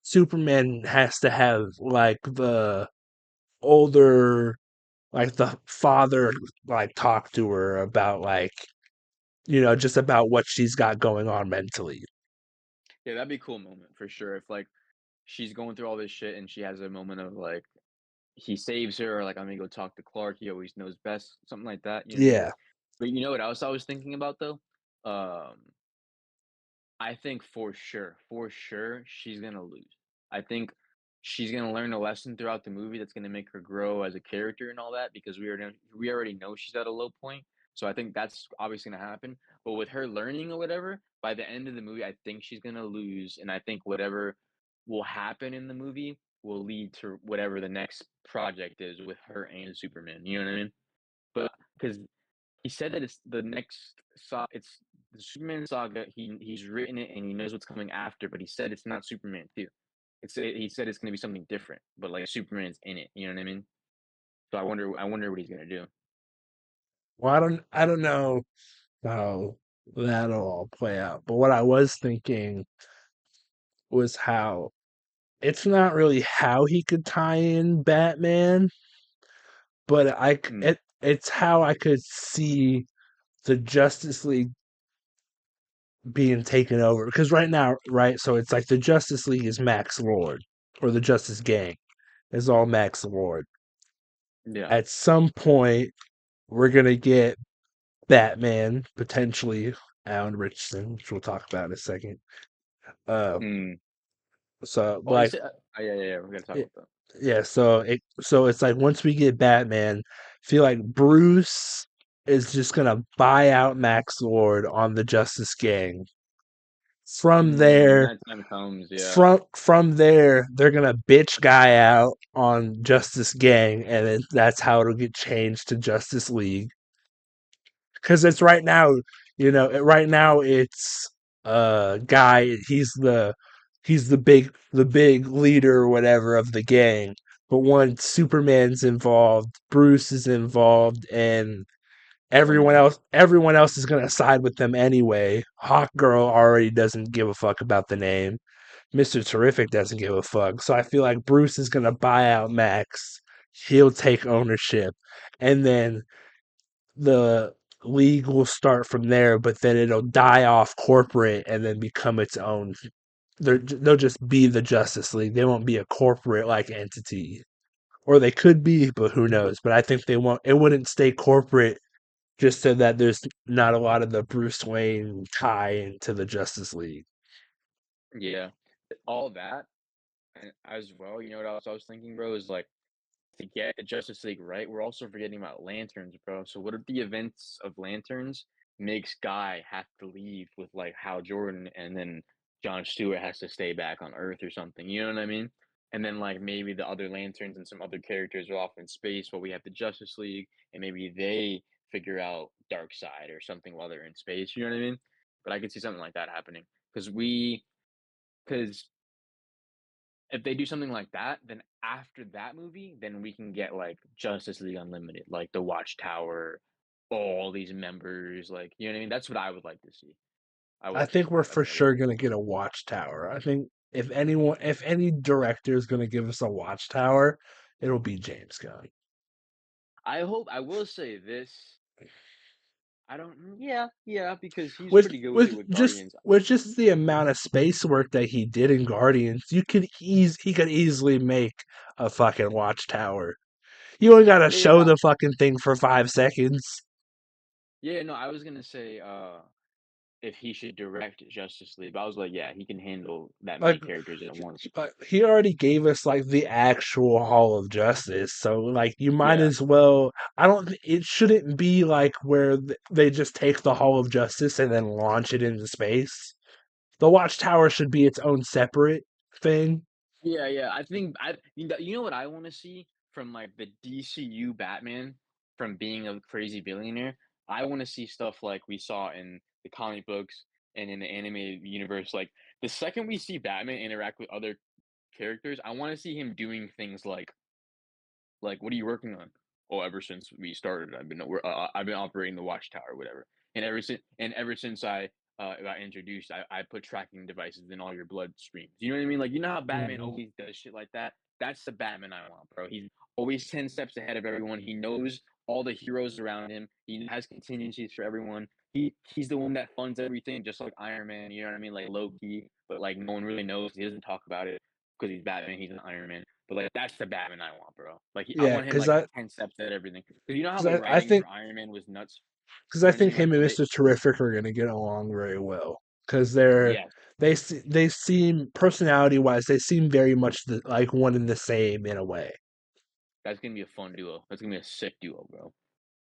Superman has to have like the older, like the father, like talk to her about like, just about what she's got going on mentally. Yeah, that'd be a cool moment for sure. If she's going through all this shit and she has a moment of he saves her, or I'm gonna go talk to Clark. He always knows best, something like that. You know what I mean? Yeah. But you know what else I was thinking about though? Um, I think for sure, she's gonna lose. I think she's gonna learn a lesson throughout the movie that's gonna make her grow as a character and all that because we already know she's at a low point. So I think that's obviously gonna happen. But with her learning or whatever, by the end of the movie, I think she's gonna lose, and I think whatever will happen in the movie will lead to whatever the next project is with her and Superman. You know what I mean? But because he said that it's the next it's the Superman saga. He's written it and he knows what's coming after, but he said it's not Superman 2. He said it's gonna be something different, but Superman's in it. You know what I mean? So I wonder what he's gonna do. Well, I don't know how that'll all play out. But what I was thinking was how it's not really how he could tie in Batman, but Mm, it's how I could see the Justice League being taken over, because right now, right, so it's like the Justice League is Max Lord, or the Justice Gang is all Max Lord. yeah. At some point, we're gonna get Batman, potentially Alan Richardson, which we'll talk about in a second. Uh, Mm. so Oh, he like, said, yeah, yeah, yeah. We're gonna talk it, about that. yeah, so it's like once we get Batman, I feel like Bruce is just gonna buy out Max Lord on the Justice Gang. From Mm, when there, that time comes, yeah. from there, they're gonna bitch guy out on Justice Gang, and then that's how it'll get changed to Justice League. Because it's right now, right now it's guy. He's the big leader or whatever of the gang. But once Superman's involved, Bruce is involved, and Wonder everyone Woman. else everyone else is gonna side with them anyway. Hawk Girl already doesn't give a fuck about the name. Mr. Terrific doesn't give a fuck. So I feel like Bruce is gonna buy out Max. He'll take ownership, and then the league will start from there. But then it'll die off corporate and then become its own. They'll just be the Justice League. They won't be a corporate like entity, or they could be, but who knows? But I think they won't. It wouldn't stay corporate, just so that there's not a lot of the Bruce Wayne tie into the Justice League. Yeah, all that and as well. You know what else I was thinking, bro? Is to get Justice League right, we're also forgetting about Lanterns, bro. So what if the events of Lanterns makes Guy have to leave with Hal Jordan, and then John Stewart has to stay back on Earth or something? You know what I mean? And then maybe the other Lanterns and some other characters are off in space while we have the Justice League, and maybe they figure out Dark Side or something while they're in space. You know what I mean? But I could see something like that happening because because if they do something like that, then after that movie, then we can get like Justice League Unlimited, like the Watchtower, all these members, like you know what I mean. That's what I would like to see. I would I like to think see we're that. That's for what I would sure like. gonna get a watchtower. I think if any director is gonna give us a watchtower, it'll be James Gunn. I hope. I will say this. I don't. Yeah, yeah, because he's With pretty good with it with Guardians. with just the amount of space work that he did in Guardians, he could easily make a fucking watchtower. You only gotta Yeah, yeah, show no, the fucking thing for 5 seconds. yeah, no. I was gonna say, if he should direct Justice League, but I was like, yeah, he can handle that many Like, characters at once. he already gave us like the actual Hall of Justice, so like you might Yeah, as well. I don't. It shouldn't be like where they just take the Hall of Justice and then launch it into space. The Watchtower should be its own separate thing. yeah, yeah. I think you know what I want to see from like the DCU Batman from being a crazy billionaire. I want to see stuff like we saw in the comic books and in the animated universe. Like the second we see Batman interact with other characters, I want to see him doing things like, "What are you working on?" "Oh, ever since we started, I've been operating the watchtower, or whatever. Ever since I got introduced, I put tracking devices in all your bloodstreams." You know what I mean? Like, you know how Batman Mhm. always does shit like that? That's the Batman I want, bro. He's always 10 steps ahead of everyone. He knows all the heroes around him. He has contingencies for everyone. He's the one that funds everything, just like Iron Man. You know what I mean? Like low key, but like no one really knows. He doesn't talk about it because he's Batman. He's an Iron Man. But like that's the Batman I want, bro. Like I Yeah, want him like 10 steps at everything. Because you know how the I writing think for Iron Man was nuts. because You I know what I think mean? Like him and they, Mister Terrific are gonna get along very well because yeah, they seem personality wise they seem very much like one and the same in a way. that's gonna be a fun duo. That's gonna be a sick duo, bro.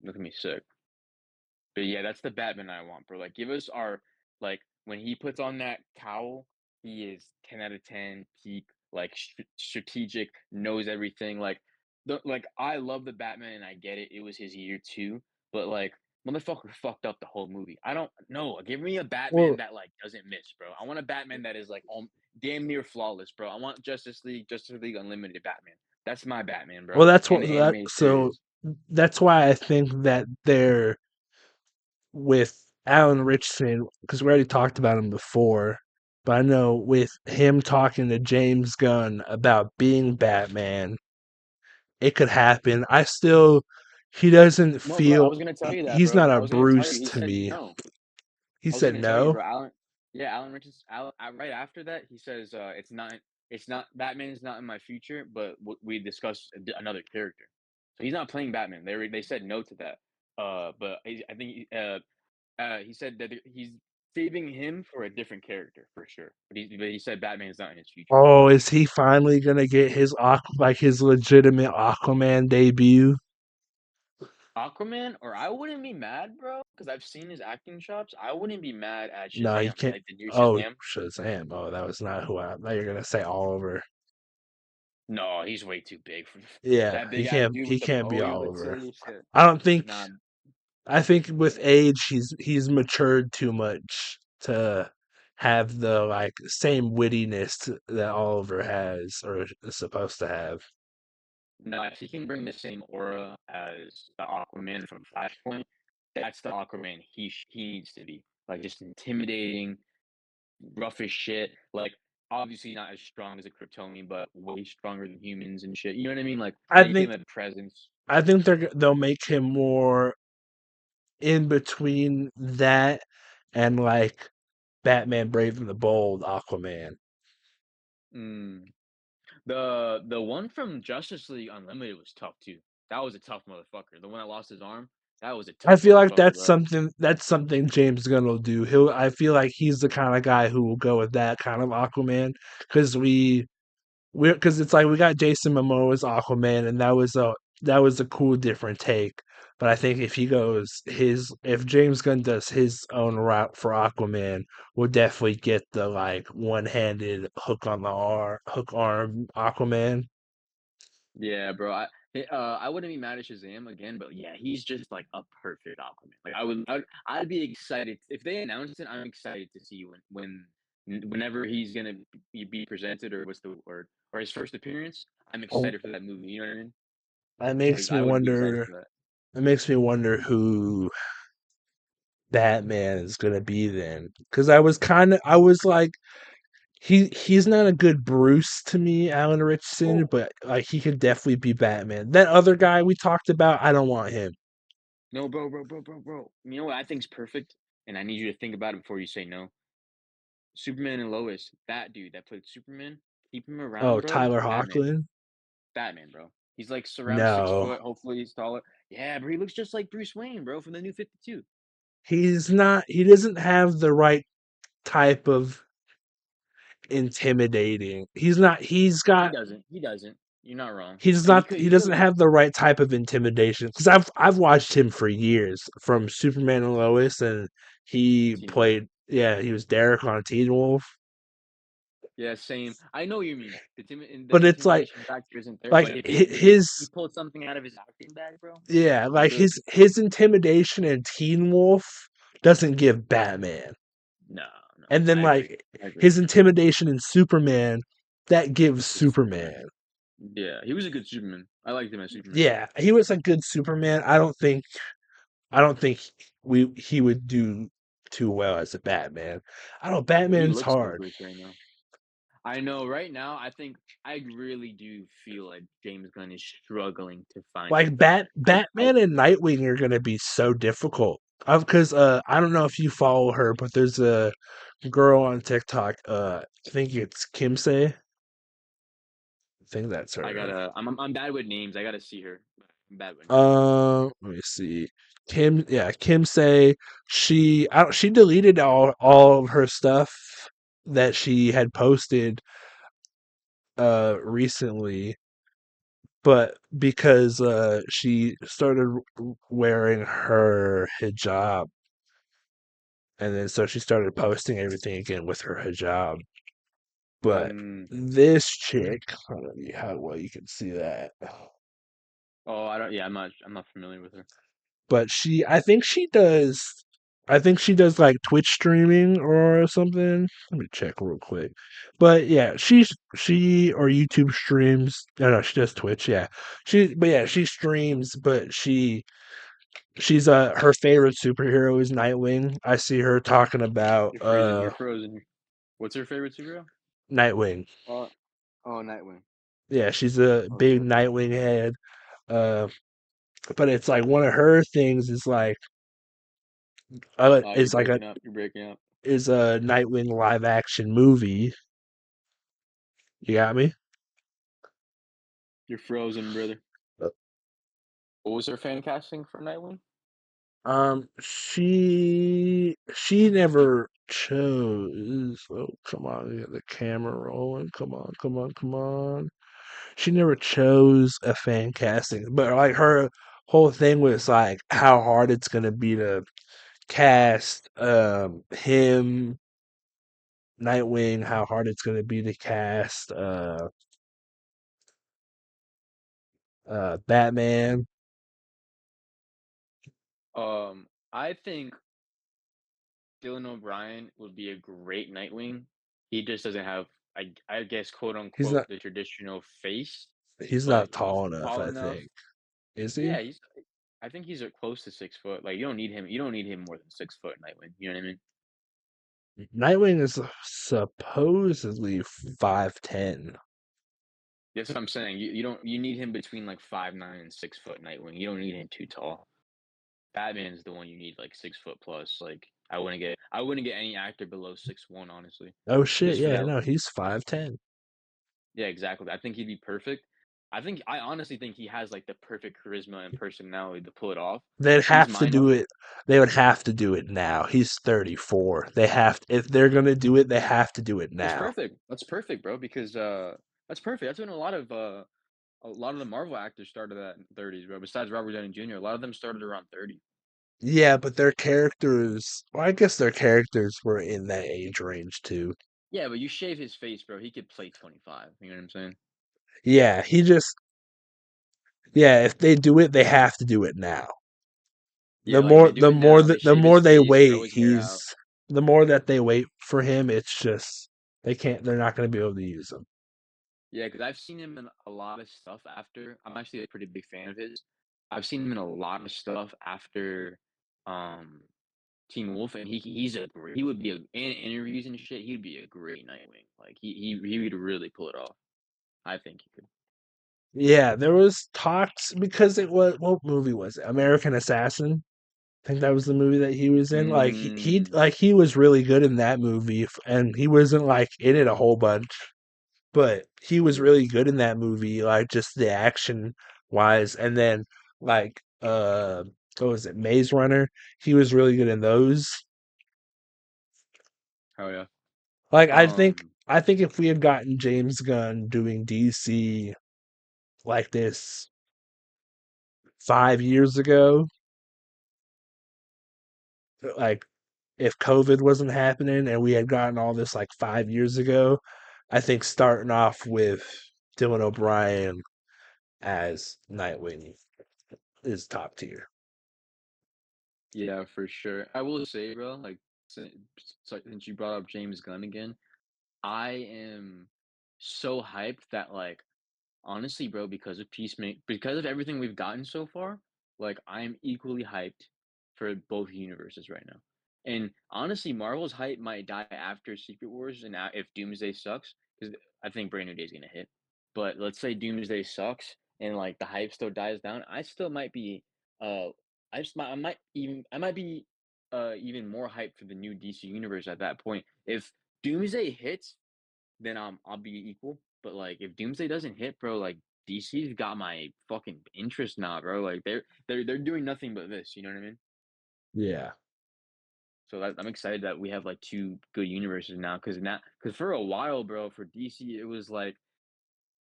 That's gonna be sick. But yeah, that's the Batman I want, bro. Like, give us our like when he puts on that cowl, he is 10 out of 10 peak, like strategic, knows everything. Like I love the Batman, and I get it. It was his year too, but like motherfucker fucked up the whole movie. I don't know. Give me a Batman Well, that like doesn't miss, bro. I want a Batman that is like damn near flawless, bro. I want Justice League Unlimited Batman. That's my Batman, bro. well, that's And what the that animated so series. that's why I think that they're with Alan Richson because we already talked about him before. But I know with him talking to James Gunn about being Batman, it could happen. He doesn't No, bro, I feel, was gonna tell you that, he's bro. not I a was gonna tell you. Bruce He to said me. no. He I was said gonna tell you, no. bro. Alan Richards. Right after that, he says, It's not. Batman is not in my future, but we discussed another character. So he's not playing Batman. They said no to that. But I think he said that he's saving him for a different character for sure. But he said Batman is not in his future. Oh, is he finally gonna get his like his legitimate Aquaman debut? Aquaman, or I wouldn't be mad, bro, because I've seen his acting chops. I wouldn't be mad at No, he Shazam, can't. like the new Oh, Shazam. Shazam! Oh, that was not who I thought you were gonna say Oliver. No, he's way too big for Yeah, that big ass dude he with the can't be Bowie, but Oliver. silly shit. I don't think Nah, I think with age he's matured too much to have the like same wittiness that Oliver has or is supposed to have. no, if he can bring the same aura as the Aquaman from Flashpoint, that's the Aquaman he needs to be. Like just intimidating, rough as shit. Like obviously not as strong as a Kryptonian, but way stronger than humans and shit. You know what I mean? Like I make him think a presence. they'll make him more in between that and like Batman Brave and the Bold Aquaman. Mm. The one from Justice League Unlimited was tough too. That was a tough motherfucker. The one that lost his arm, that was a I tough feel like motherfucker, bro. that's something James Gunn will do. I feel like he's the kind of guy who will go with that kind of Aquaman because because it's like we got Jason Momoa's Aquaman, and that was a cool different take. But I think if James Gunn does his own route for Aquaman, we'll definitely get the like one handed hook arm Aquaman. Yeah, bro. I wouldn't be mad at Shazam again, but yeah, he's just like a perfect Aquaman. Like I'd be excited if they announced it. I'm excited to see when Whenever he's gonna be presented, or what's the word, or his first appearance, I'm Oh, excited for that movie. You know what I mean? that makes Like me I would be excited wonder. for that. It makes me wonder who Batman is gonna be then, because I was like, he's not a good Bruce to me, Alan Richardson, Oh but like he could definitely be Batman. That other guy we talked about, I don't want him. no, bro. You know what I think's perfect, and I need you to think about it before you say no. Superman and Lois, that dude that played Superman, keep him Oh, around, bro. Tyler Batman, Hoechlin? Batman, bro. He's like around six No, foot. Hopefully he's taller. Yeah, but he looks just like Bruce Wayne, bro, from the New 52. he's not. He doesn't have the right type of intimidating. He's not. He's He got. doesn't. He doesn't. You're not wrong. He's And he not. could. He He could doesn't have. have the right type of intimidation. Because I've watched him for years from Superman and Lois, and he Teen Wolf. played. Yeah, he was Derek on Teen Wolf. Yeah, same. I know what you mean. The But it's intimidation factor isn't there, like but if he his pulled something out of his acting bag, bro, yeah, he like could. his intimidation in Teen Wolf doesn't give Batman. No, no, And then I agree. like I agree. his intimidation in Superman, that gives It's Superman. Superman. Yeah, he was a good Superman. I liked him as Superman. Yeah, he was a good Superman. I don't think he would do too well as a Batman. I don't know, But he Batman's looks like hard. Bruce right now. I know. Right now, I think I really do feel like James Gunn is struggling to find a Like Batman. I Batman and Nightwing are gonna be so difficult. Because I don't know if you follow her, but there's a girl on TikTok, I think it's Kimsey. I think that's I her. gotta. I'm bad with names. I gotta see her. I'm bad with names. Let me see. Kim say she deleted all of her stuff that she had posted recently, but because she started wearing her hijab, and then so she started posting everything again with her hijab. But Mm. this chick, I don't know how well you can see that. Oh, I don't. Yeah, I'm not familiar with her. But I think she does like Twitch streaming or something. Let me check real quick. But yeah, she or YouTube streams. No, she does Twitch. Yeah, she streams. But she's her favorite superhero is Nightwing. I see her talking about You're freezing. You're frozen. What's her favorite superhero? Nightwing. Oh, oh, Nightwing. Yeah, she's a big Okay. Nightwing head. Uh, but it's like one of her things You're is like a breaking up. You're breaking up. is a Nightwing live action movie. You got me? You're frozen, brother. What was her fan casting for Nightwing? She never chose. Oh, come on, get the camera rolling. Come on. She never chose a fan casting, but like her whole thing was like how hard it's gonna be to cast him Nightwing, how hard it's gonna be to cast Batman. I think Dylan O'Brien would be a great Nightwing. He just doesn't have, I guess, quote He's unquote, not the traditional face, he's but not he's tall enough, tall I enough. think. Is he? Yeah, he's. I think he's close to 6 foot. Like you don't need him. You don't need him more than 6 foot Nightwing. You know what I mean? Nightwing is supposedly 5'10". That's what I'm saying. You don't. You need him between like 5'9" and 6 foot Nightwing. You don't need him too tall. Batman's the one you need like 6 foot plus. Like I wouldn't get any actor below 6'1", honestly. Oh shit, Just for yeah, that. no, he's 5'10". Yeah, exactly. I think he'd be perfect. I honestly think he has like the perfect charisma and personality to pull it off. They'd He's have to my do number. it. They would have to do it now. He's 34. If they're gonna do it, they have to do it That's now. perfect. That's perfect, bro. Because that's perfect. That's when a lot of the Marvel actors started at 30s, bro. Besides Robert Downey Jr., a lot of them started around 30. Yeah, but their characters, well, I guess their characters were in that age range too. Yeah, but you shave his face, bro. He could play 25. You know what I'm saying? Yeah, if they do it, they have to do it now. Yeah, like if they do The it more now, that they the shave his more they face, grow wait, his hair out. the more that they wait for him, it's just they're not going to be able to use him. Yeah, because I've seen him in a lot of stuff after. I'm actually a pretty big fan of his. I've seen him in a lot of stuff after um Teen Wolf, and he would be in interviews and shit. He'd be a great Nightwing. Like he would really pull it off. I think he could. Yeah, there was talks because it was what movie was it? American Assassin. I think that was the movie that he was in. Like Mm, he was really good in that movie, and he wasn't like in it a whole bunch, but he was yeah. really good in that movie. Like just the action wise, and then like what was it, Maze Runner? He was really good in those. Oh yeah. Like Um. I think if we had gotten James Gunn doing DC like this 5 years ago, like if COVID wasn't happening and we had gotten all this like 5 years ago, I think starting off with Dylan O'Brien as Nightwing is top tier. Yeah, for sure. I will say, bro. Like, since, since you brought up James Gunn again, I am so hyped that like honestly, bro, because of because of everything we've gotten so far, like I'm equally hyped for both universes right now. And honestly, Marvel's hype might die after Secret Wars and if Doomsday sucks, because I think Brand New Day is gonna hit. But let's say Doomsday sucks and like the hype still dies down, I still might be uh I might be even more hyped for the new DC universe at that point. If Doomsday hits, then I'll be equal. But like if Doomsday doesn't hit, bro, like DC's got my fucking interest now, bro. Like they're doing nothing but this. You know what I mean? Yeah. So I'm excited that we have like two good universes now, because for a while, bro, for DC it was like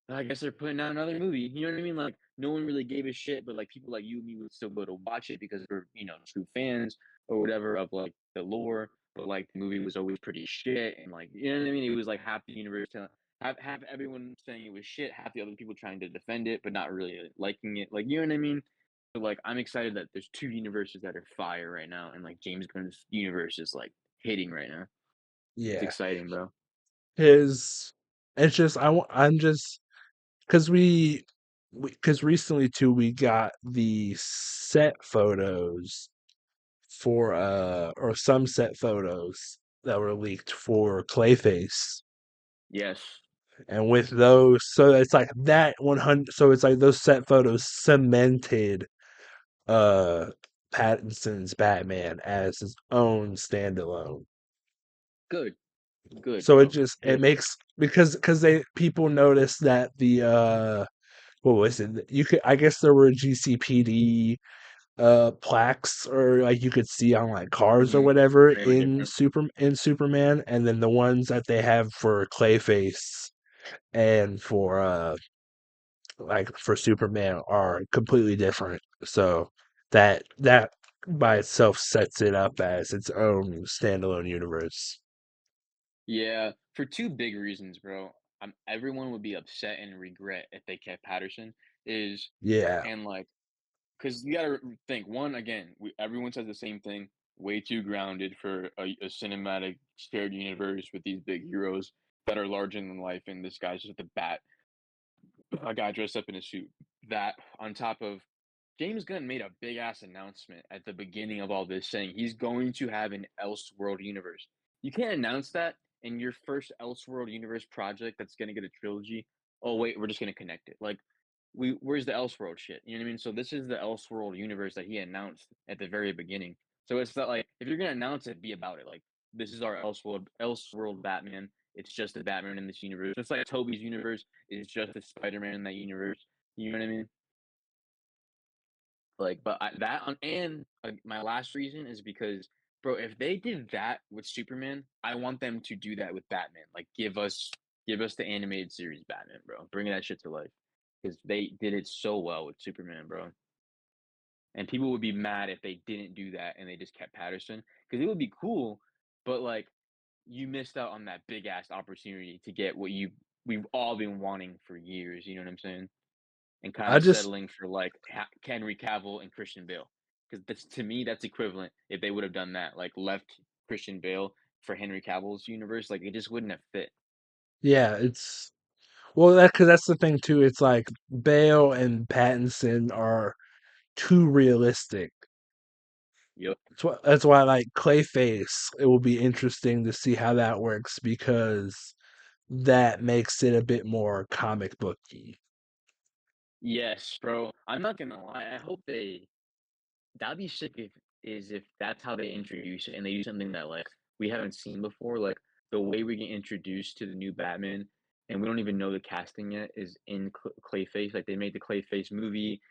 I guess they're putting out another movie. You know what I mean? Like no one really gave a shit, but like people like you and me would still go to watch it because we're true fans or whatever of like the lore. But like the movie was always pretty shit, and like you know what I mean? It was like half the universe have everyone saying it was shit, half the other people trying to defend it, but not really liking it. Like you know what I mean? So like I'm excited that there's two universes that are fire right now, and like James Gunn's universe is like hitting right now. It's Yeah. exciting, bro. His it's just I'm just because because recently too we got the set photos for or some set photos that were leaked for Clayface. Yes. And with those, so it's like that 100, so it's like those set photos cemented uh Pattinson's Batman as his own standalone. Good. Good, So it bro. just it Good. makes because they people noticed that the what was it? You could I guess there were GCPD plaques or like you could see on like cars or Mhm. whatever They were different. in Superman, and then the ones that they have for Clayface and for like for Superman are completely different. So that by itself sets it up as its own standalone universe. Yeah, for two big reasons, bro. Everyone would be upset and regret if they kept Patterson. Is Yeah. and like, cause you gotta think. One again, everyone says the same thing. Way too grounded for a cinematic shared universe with these big heroes that are larger than life, and this guy's just a bat, a guy dressed up in a suit. That on top of James Gunn made a big ass announcement at the beginning of all this saying he's going to have an Elseworld universe. You can't announce that in your first Elseworld universe project that's going to get a trilogy. Oh wait, we're just going to connect it. Like where's the Elseworld shit? You know what I mean? So this is the Elseworld universe that he announced at the very beginning. So it's not like if you're going to announce it, be about it. Like this is our Elseworld Batman. It's just a Batman in this universe. Just like Toby's universe is just a Spider-Man in that universe. You know what I mean? Like, but that on and my last reason is because, bro, if they did that with Superman, I want them to do that with Batman. Like, give us the animated series Batman, bro. Bring that shit to life because they did it so well with Superman, bro. And people would be mad if they didn't do that and they just kept Patterson because it would be cool, but like you missed out on that big ass opportunity to get what we've all been wanting for years. You know what I'm saying? And kind I of just settling for like Henry Cavill and Christian Bale, because that's to me that's equivalent if they would have done that, like left Christian Bale for Henry Cavill's universe. Like it just wouldn't have fit. Yeah, it's well that because that's the thing too. It's like Bale and Pattinson are too realistic. Yep. That's why like Clayface. It will be interesting to see how that works because that makes it a bit more comic booky. Yes, bro. I'm not gonna lie. I hope they that'd be sick if that's how they introduce it and they use something that like we haven't seen before, like the way we get introduced to the new Batman and we don't even know the casting yet is in Clayface. Like they made the Clayface movie,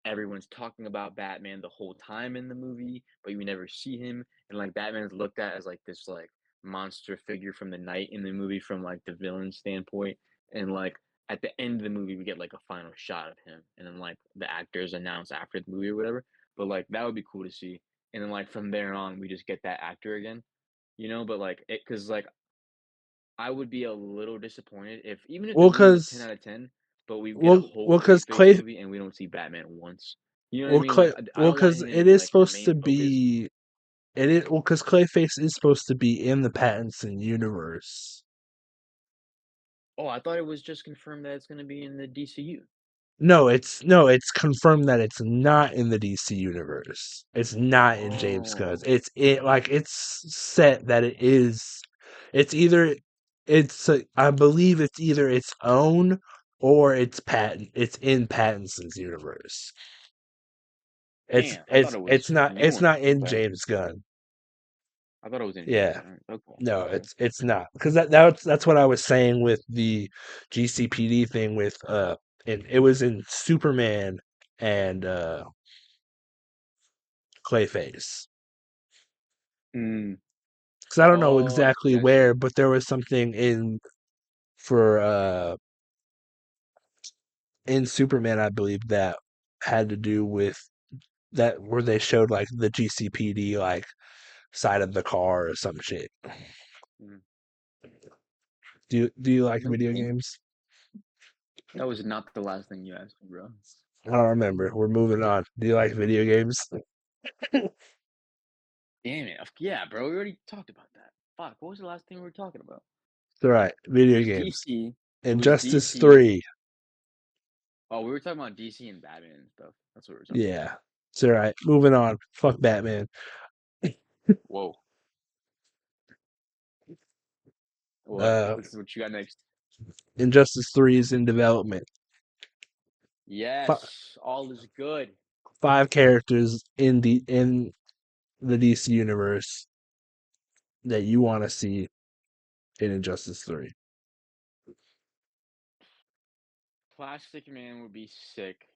everyone's talking about Batman the whole time in the movie, but you never see him. And like Batman's looked at as like this like monster figure from the night in the movie from like the villain standpoint. And like at the end of the movie we get like a final shot of him and then like the actors announce after the movie or whatever. But like that would be cool to see. And then like from there on we just get that actor again. But like it because like I would be a little disappointed if even if the Well, movie was 10 because out of 10, but we get a well, whole well, because Clayface Clay, movie and we don't see Batman once. You know what I well, mean? Like Clay, I well, don't want because him to it be is like the supposed to main focus. be. It is well, because Clayface is supposed to be in the Pattinson universe. Oh, I thought it was just confirmed that it's going to be in the DCU. No, it's confirmed that it's not in the DC universe. It's not in James Gunn's. Oh, It's set that it is. It's either I believe it's either its own or it's in Pattinson's universe. It's damn! I thought it's it it's was not it's new. not in Okay, James Gunn. I thought it was in James Yeah. Gunn. Okay, No, okay. it's not because that's what I was saying with the GCPD thing with and it was in Superman and Clayface. Mm. Because I don't know Oh, exactly I see. where, but there was something for in Superman, I believe that had to do with that where they showed like the GCPD like side of the car or some shit. Mm. Do you like video Okay. games? That was not the last thing you asked me, bro. I don't remember. We're moving on. Do you like video games? Damn it! Yeah, bro. We already talked about that. Fuck. What was the last thing we were talking about? It's all right. It Video was games. DC. It was Injustice DC. 3. Oh, we were talking about DC and Batman and stuff. That's what we were talking about. Yeah. It's all right. Moving on. Fuck Batman. Whoa. What? Uh, What you got next? Injustice 3 is in development. F- Yes, all is good. 5 characters in the DC universe that you want to see in Injustice 3. Plastic Man would be sick.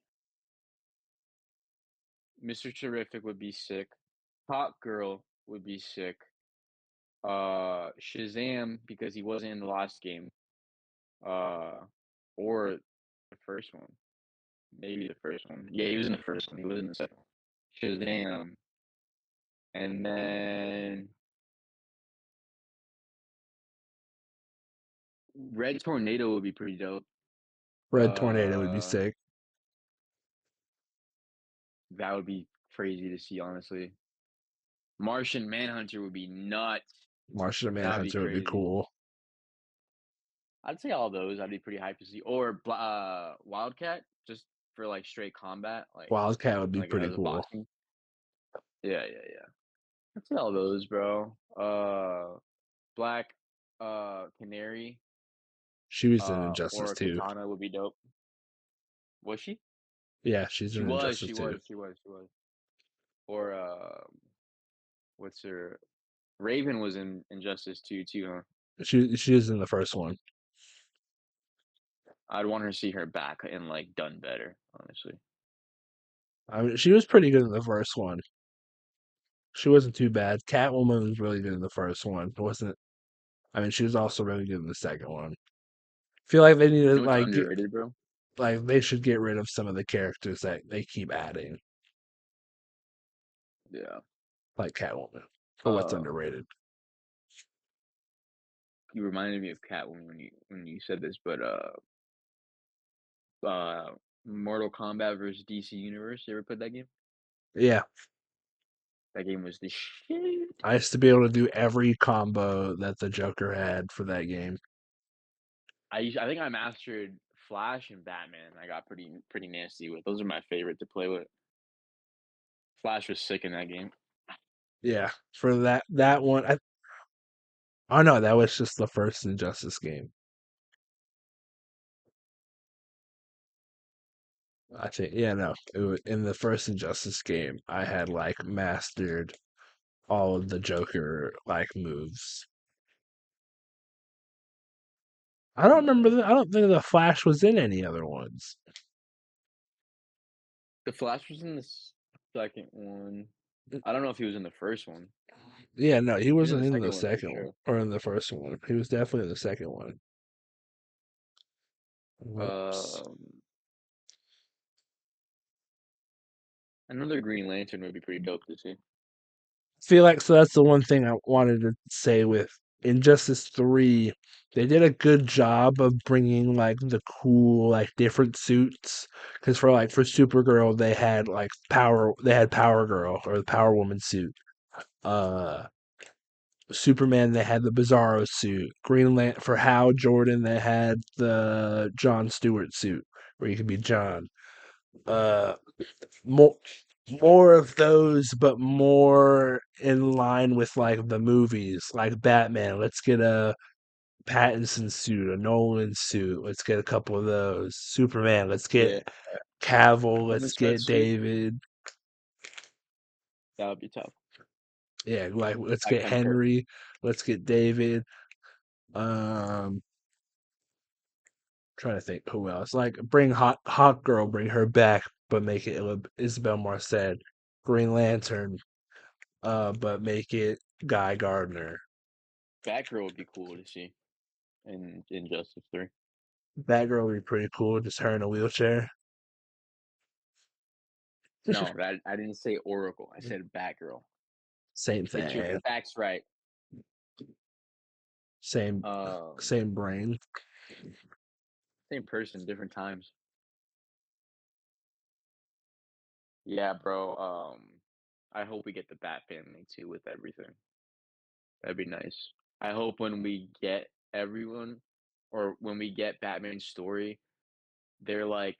Mr. Terrific would be sick. Hot Girl would be sick. Shazam because he wasn't in the last game. Uh, or the first one. Maybe the first one. Yeah, he was in the first one. He was in the second one. Shazam, and then Red Tornado would be pretty dope. Red Tornado would be Uh, sick. that would be crazy to see, honestly. Martian Manhunter would be nuts. Martian That would be Manhunter would be crazy. cool. I'd say all those. I'd be pretty hyped to see. Or Wildcat, just for like straight combat, Wildcat would be like pretty as a cool. boxing. Yeah, yeah, yeah. I'd say all those, bro. Black, Canary, She was in Injustice or too. Katana would be dope. Was she? Yeah, she's She in was. Injustice She too. was. She was. She was. Or what's her? Raven was in Injustice 2 too, huh? She is in the first one. I'd want her to see her back and like done better, honestly. I mean, she was pretty good in the first one. She wasn't too bad. Catwoman was really good in the first one. It wasn't. I mean, she was also really good in the second one. Feel like they need You to know what's underrated, bro? they should get rid of some of the characters that they keep adding, Yeah. like Catwoman. For what's Uh, underrated. you reminded me of Catwoman when you said this, but uh, Mortal Kombat versus DC Universe. You ever played that game? Yeah, That game was the shit. I used to be able to do every combo that the Joker had for that game. I think I mastered Flash and Batman. I got pretty nasty with. Those are my favorite to play with. Flash was sick in that game. Yeah, for that one. Oh no, that was just the first Injustice game. I think yeah, no. In the first Injustice game, I had like mastered all of the Joker like moves. I don't remember. Yeah. I don't think the Flash was in any other ones. The Flash was in the second one. I don't know if he was in the first one. Yeah, no, he He was in wasn't the in the second one for second one sure. or in the first one. He was definitely in the second one. Whoops. Um, Another Green Lantern would be pretty dope to see. Feel like so that's the one thing I wanted to say with Injustice 3. They did a good job of bringing like the cool like different suits because for Supergirl they had Power Girl or the Power Woman suit. Uh Superman they had the Bizarro suit. Green Lantern for Hal Jordan they had the John Stewart suit where you could be John. Uh more more of those, but more in line with like the movies, like Batman. Let's get a Pattinson suit, a Nolan suit. Let's get a couple of those. Superman. Let's get Yeah, Cavill. from the Let's get sweatsuit, David. that would be tough. Yeah, like let's I get concur. Henry. Let's get David. Um, trying to think who else. Like bring Hot Girl, bring her back, but make it Isabel Marcet. Green Lantern, but make it Guy Gardner. Batgirl would be cool to see in Injustice 3. Batgirl would be pretty cool, just her in a wheelchair. No, that I didn't say Oracle. I said Batgirl. Same Get your thing. facts right. Same Um, same brain. Same person, different times. Yeah, bro. I hope we get the Bat family too with everything. That'd be nice. I hope when we get everyone, or when we get Batman's story, they're like,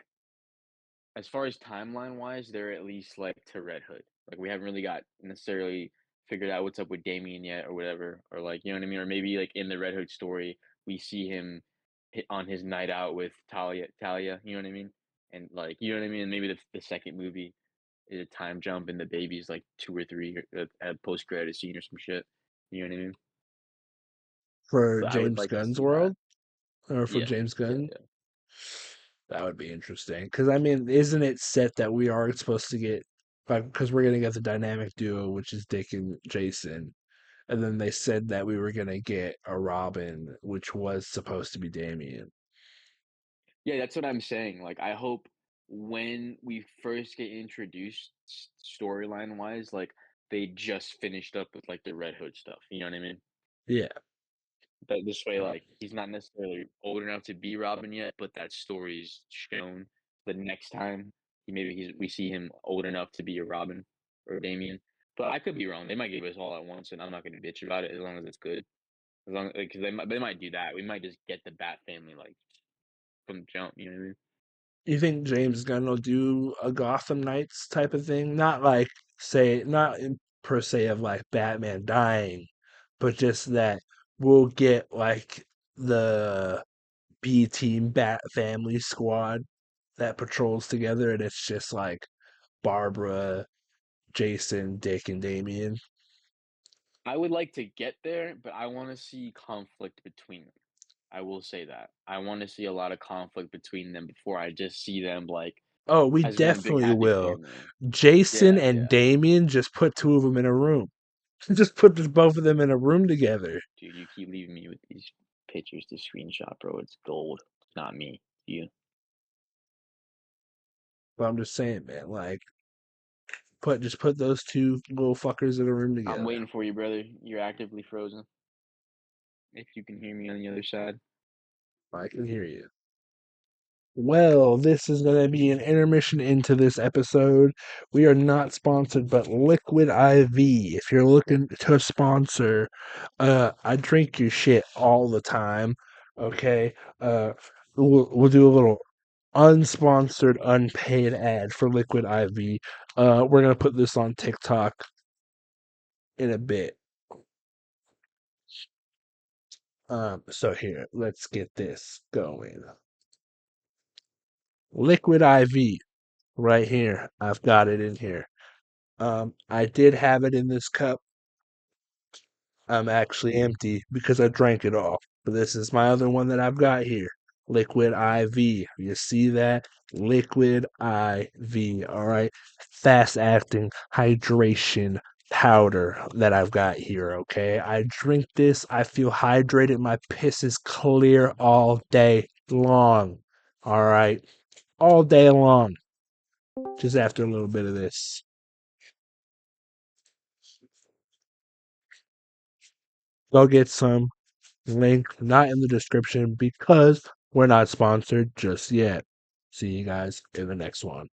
as far as timeline wise, they're at least like to Red Hood. Like we haven't really got necessarily figured out what's up with Damien yet, or whatever, or like you know what I mean, or maybe like in the Red Hood story, we see him on his night out with Talia. You know what I mean? And like you know what I mean. And maybe the second movie is a time jump, and the baby's like 2 or 3 at a post credit scene or some shit. You know what I mean? For But I would James like to Gunn's see that. world? Or for Yeah, James yeah, Gunn? yeah. That would be interesting. Because, I mean, isn't it set that we are supposed to get, like, because we're going to get the dynamic duo, which is Dick and Jason. And then they said that we were going to get a Robin, which was supposed to be Damien. Yeah, that's what I'm saying. Like, I hope when we first get introduced storyline wise, like they just finished up with like the Red Hood stuff. You know what I mean? Yeah. That this way, like he's not necessarily old enough to be Robin yet, but that story's shown the next time we see him old enough to be a Robin or Damien. But I could be wrong. They might give us all at once, and I'm not gonna bitch about it as long as it's good. As long because they might do that. We might just get the Bat family like from the jump. You know what I mean? You think James Gunn will do a Gotham Knights type of thing? Not like say not in, per se of like Batman dying, but just that we'll get like the B team Bat family squad that patrols together and it's just like Barbara, Jason, Dick, and Damien. I would like to get there, but I want to see conflict between them. I will say that. I want to see a lot of conflict between them before I just see them like Oh, we as one big definitely happy will. family. Jason Yeah, and yeah. Damien just put two of them in a room. Just put both of them in a room together. Dude, you keep leaving me with these pictures to screenshot, bro. It's gold. It's not me. You. But I'm just saying, man, like put those two little fuckers in a room I'm together. waiting for you, brother. You're actively frozen. If you can hear me on the other side. I can hear you. Well, this is going to be an intermission into this episode. We are not sponsored, but Liquid IV. If you're looking to sponsor, I drink your shit all the time. Okay, we'll do a little unsponsored, unpaid ad for Liquid IV. We're gonna put this on TikTok in a bit. So here, let's get this going. Liquid IV, right here. I've got it in here. I did have it in this cup. I'm actually empty because I drank it all. But this is my other one that I've got here. Liquid IV. You see that? Liquid IV. All right. Fast acting hydration powder that I've got here. Okay. I drink this. I feel hydrated. My piss is clear all day long. All right. All day long. Just after a little bit of this. Go get some. Link not in the description because we're not sponsored just yet. See you guys in the next one.